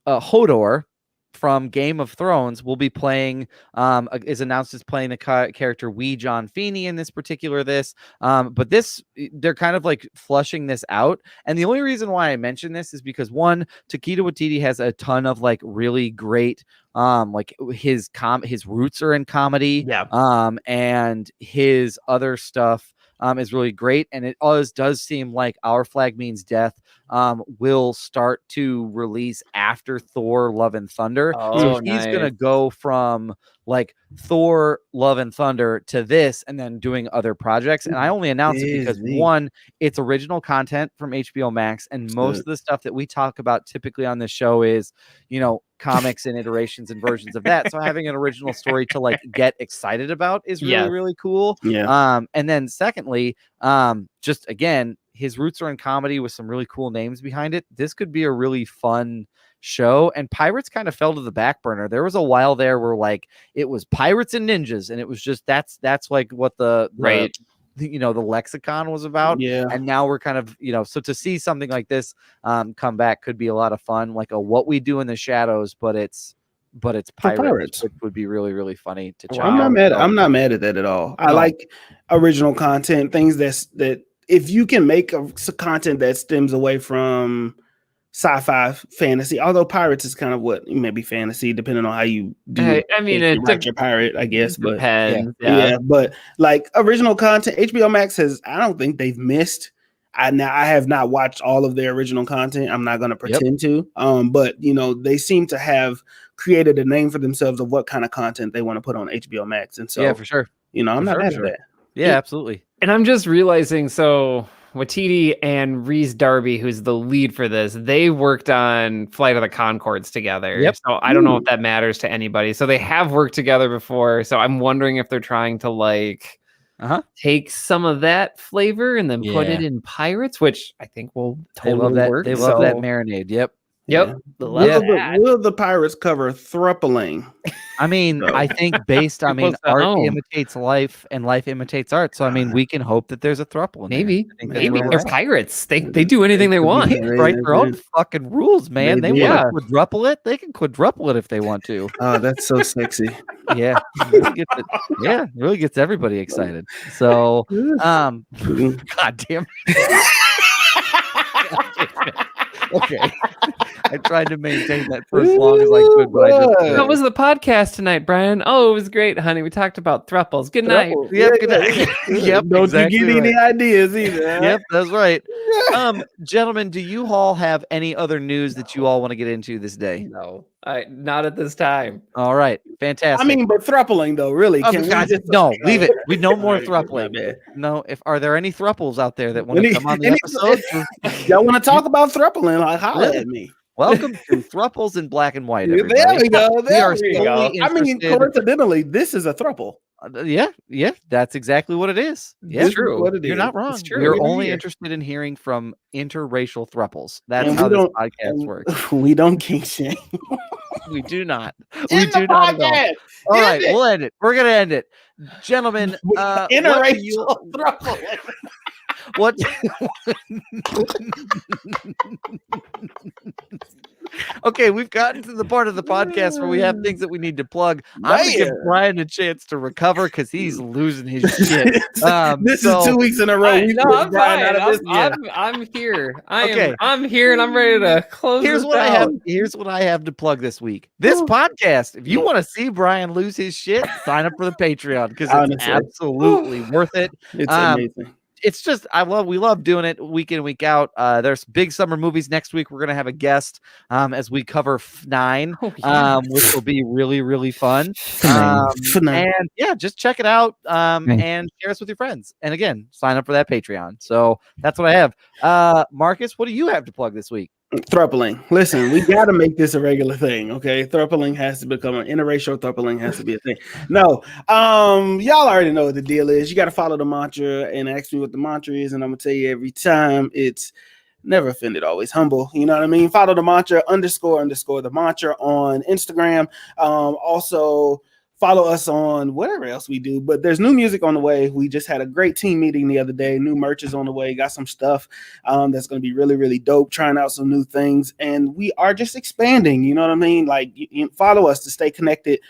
Hodor from Game of Thrones, will be playing, is announced as playing the character Jon Feeney in this particular but they're kind of like flushing this out. And the only reason why I mention this is because one, Taika Waititi has a ton of like really great, like his roots are in comedy, and his other stuff is really great, and it always does seem like Our Flag Means Death will start to release after Thor Love and Thunder. So he's gonna go from like Thor Love and Thunder to this and then doing other projects. And I only announce it because one, it's original content from HBO Max, and most of the stuff that we talk about typically on this show is, comics and iterations and versions of that. So having an original story to like get excited about is really, really cool. And then secondly, just again, his roots are in comedy with some really cool names behind it. This could be a really fun show, and Pirates kind of fell to the back burner. There was a while there where like it was Pirates and Ninjas, and it was just that's like what the lexicon was about. And now we're kind of so to see something like this come back could be a lot of fun, like a What We Do in the Shadows, but it's pirates. Which would be really, really funny to check. I'm not mad at that at all. I like original content, things that if you can make content that stems away from sci-fi fantasy, although pirates is kind of what maybe fantasy, depending on how you do. I mean, it's your pirate, I guess, but but like original content, HBO Max I don't think they've missed. I have not watched all of their original content. I'm not going to pretend to. But they seem to have created a name for themselves of what kind of content they want to put on HBO Max, and so for sure. I'm not mad at that. Yeah, absolutely. And I'm just realizing, so Waititi and Rhys Darby, who's the lead for this, they worked on Flight of the Conchords together. Yep. So I don't know if that matters to anybody. So they have worked together before. So I'm wondering if they're trying to like take some of that flavor and then put it in Pirates, which I think will totally work. They love that marinade. Yep. Yep. Will the Pirates cover thruppling? I mean, I think based, I mean, art imitates life and life imitates art. So, I mean, we can hope that there's a thruple in maybe. there. Maybe. They're pirates. They do anything they want. Write their own fucking rules, man. They want to quadruple it. They can quadruple it if they want to. Oh, that's so sexy. Yeah. It really gets everybody excited. So, God damn it. Okay. I tried to maintain that for as long as I could, but I just How was the podcast tonight, Brian? Oh, it was great, honey. We talked about thruples. Good night. Yep, good night. Yep, don't exactly you get any ideas either. Yep, that's right. Gentlemen, do you all have any other news that you all want to get into this day? No, not at this time. All right, fantastic. I mean, but thruppling though, really? No, leave it. We no more thrupling. No, are there any thruples out there that want to come on the episode? Y'all want to talk about thrupling? Like, holler at me. Welcome to Thruples in Black and White. Everybody. There we go. There we go. I mean, coincidentally, this is a thruple. Yeah, that's exactly what it is. Yeah, it's true. What it You're is. not wrong. We're only interested in hearing from interracial thruples. That's and how this podcast works. We don't kink shame. We do not. We do not. All right, we'll end it. We're gonna end it, gentlemen. Interracial thruple. What? Okay, we've gotten to the part of the podcast where we have things that we need to plug. I'm going to give Brian a chance to recover because he's losing his shit. This is 2 weeks in a row. I'm fine. I'm here. I'm here and I'm ready to close Here's what I have to plug this week. This podcast, if you want to see Brian lose his shit, sign up for the Patreon because it's absolutely worth it. It's amazing. It's just we love doing it week in, week out. There's big summer movies next week. We're gonna have a guest as we cover 9, which will be really, really fun. And yeah, just check it out and share us with your friends. And again, sign up for that Patreon. So that's what I have. Marcus, what do you have to plug this week? Thrupling. Listen, we got to make this a regular thing, okay? Thrupling has to become an interracial. Thrupling has to be a thing. No, y'all already know what the deal is. You got to follow the mantra and ask me what the mantra is, and I'm gonna tell you every time. It's never offended, always humble. You know what I mean? Follow the mantra __ the mantra on Instagram. Also follow us on whatever else we do, but there's new music on the way. We just had a great team meeting the other day. New merch is on the way. Got some stuff that's going to be really, really dope. Trying out some new things, and we are just expanding. You know what I mean? Like, you follow us to stay connected.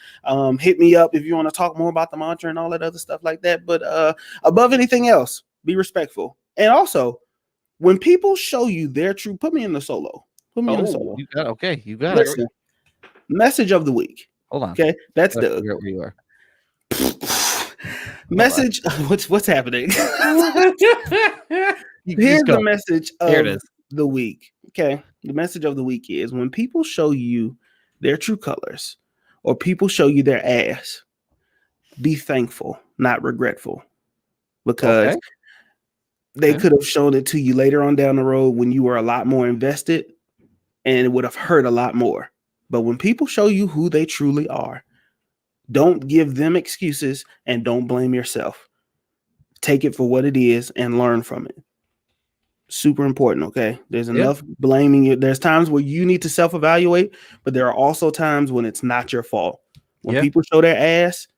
Hit me up if you want to talk more about the mantra and all that other stuff like that. But above anything else, be respectful. And also, when people show you their true, put me in the solo. Put me in the solo. You got it. Message of the week. Hold on. Okay, that's Doug. Where you are. Message. What's happening? Here's the message of the week. Okay, the message of the week is when people show you their true colors, or people show you their ass, be thankful, not regretful, because they could have shown it to you later on down the road when you were a lot more invested, and it would have hurt a lot more. But when people show you who they truly are, don't give them excuses and don't blame yourself. Take it for what it is and learn from it. Super important, okay? There's enough blaming you. There's times where you need to self-evaluate, but there are also times when it's not your fault. When people show their ass,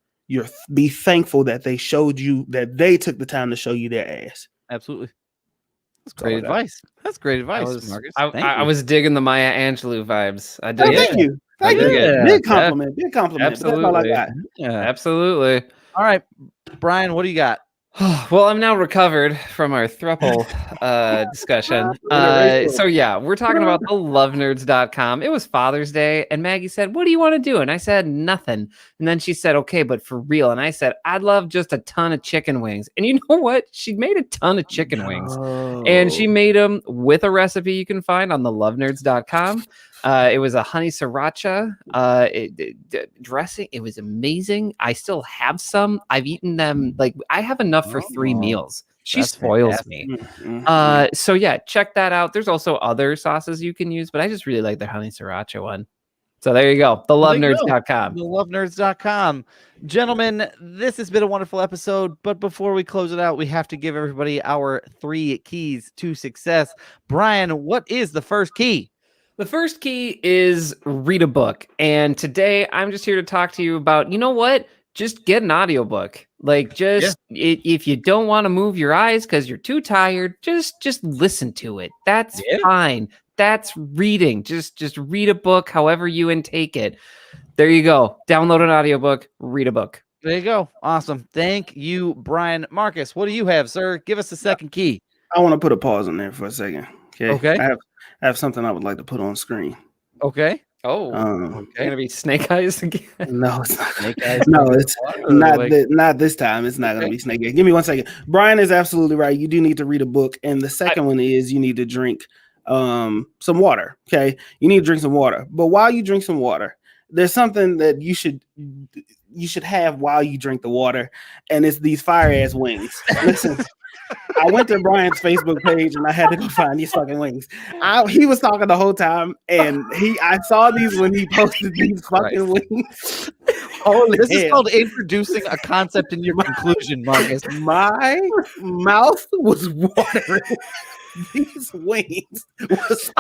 be thankful that they showed you, that they took the time to show you their ass. Absolutely. That's great advice. That's great advice, Marcus. I was digging the Maya Angelou vibes. I did. Thank you. Thank you. Big compliment. Big compliment. Absolutely. That's all I got. Yeah, absolutely. All right, Brian, what do you got? Well, I'm now recovered from our thruple discussion. So yeah, we're talking about the lovenerds.com. It was Father's Day, and Maggie said, "What do you want to do?" And I said, "Nothing." And then she said, "Okay, but for real." And I said, "I'd love just a ton of chicken wings." And you know what? She made a ton of chicken wings, and she made them with a recipe you can find on the lovenerds.com. It was a honey sriracha dressing. It was amazing. I still have some. I've eaten them. Like, I have enough for 3 meals. She spoils me. So yeah, check that out. There's also other sauces you can use, but I just really like the honey sriracha one. So there you go. TheLoveNerds.com. TheLoveNerds.com. Gentlemen, this has been a wonderful episode, but before we close it out, we have to give everybody our 3 keys to success. Brian, what is the first key? The first key is read a book. And today I'm just here to talk to you about, you know what? Just get an audiobook. Like if you don't want to move your eyes because you're too tired, just listen to it. That's fine. That's reading. Just read a book however you intake it. There you go. Download an audiobook, read a book. There you go. Awesome. Thank you, Brian. Marcus, what do you have, sir? Give us the second key. I want to put a pause on there for a second. Okay. I have something I would like to put on screen. Okay. Oh, okay. Gonna be Snake Eyes again? No, it's not. Snake Eyes. No, it's not this time. It's not gonna be Snake Eyes. Give me 1 second. Brian is absolutely right. You do need to read a book, and the second one is you need to drink some water. Okay, you need to drink some water. But while you drink some water, there's something that you should have while you drink the water, and it's these fire ass wings. Listen. I went to Brian's Facebook page and I had to go find these fucking wings. He was talking the whole time, and I saw these when he posted these fucking wings. This is called introducing a concept in your conclusion, Marcus. My mouth was watering. These wings was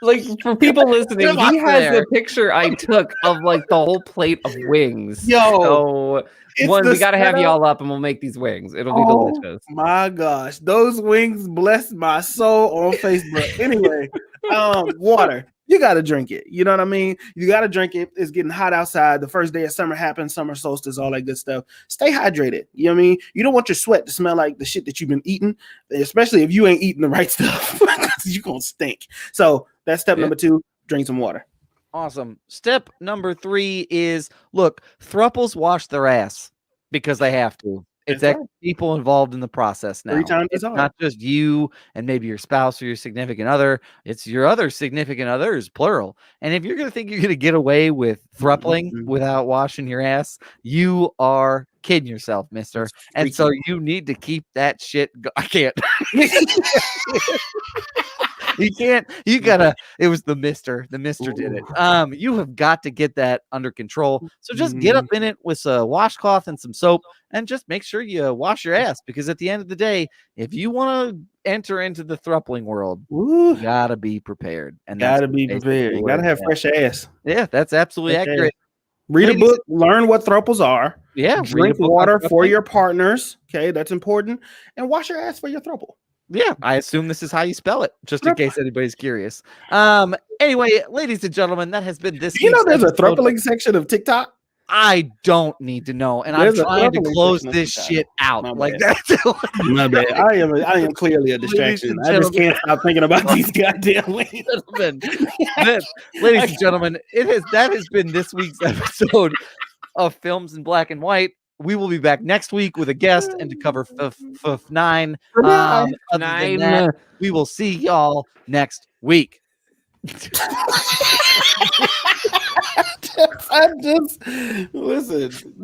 like for people listening, he has a picture I took of like the whole plate of wings. So we gotta have y'all up and we'll make these wings. It'll be delicious. My gosh, those wings blessed my soul on Facebook. Anyway, water. You got to drink it. You know what I mean? You got to drink it. It's getting hot outside. The first day of summer happens, summer solstice, all that good stuff. Stay hydrated. You know what I mean? You don't want your sweat to smell like the shit that you've been eating, especially if you ain't eating the right stuff. You're going to stink. So that's step number 2, drink some water. Awesome. Step number 3 is, look, thruples wash their ass because they have to. It's people involved in the process now. It's not just you and maybe your spouse or your significant other. It's your other significant others, plural. And if you're going to think you're going to get away with thrupling without washing your ass, you are kidding yourself, mister. And so you need to keep that shit. I can't. You can't. You gotta. It was the mister. The mister did it. You have got to get that under control. So just get up in it with a washcloth and some soap, and just make sure you wash your ass. Because at the end of the day, if you want to enter into the thrupling world, you gotta be prepared. And gotta be prepared. You gotta have fresh ass. Yeah, that's absolutely accurate. Read a book, learn what thruples are. Yeah, drink water for your partners. Okay, that's important. And wash your ass for your thruple. Yeah, I assume this is how you spell it, just in case anybody's curious. Anyway, ladies and gentlemen, that has been this. You know, there's a thrupling section of TikTok. I don't need to know, and I'm trying to close this shit out. Like that's my bad. I am clearly a distraction. I just can't stop thinking about these goddamn ladies. Ladies and gentlemen, that has been this week's episode of Films in Black and White. We will be back next week with a guest and to cover F9. Other than that, we will see y'all next week. I just listen.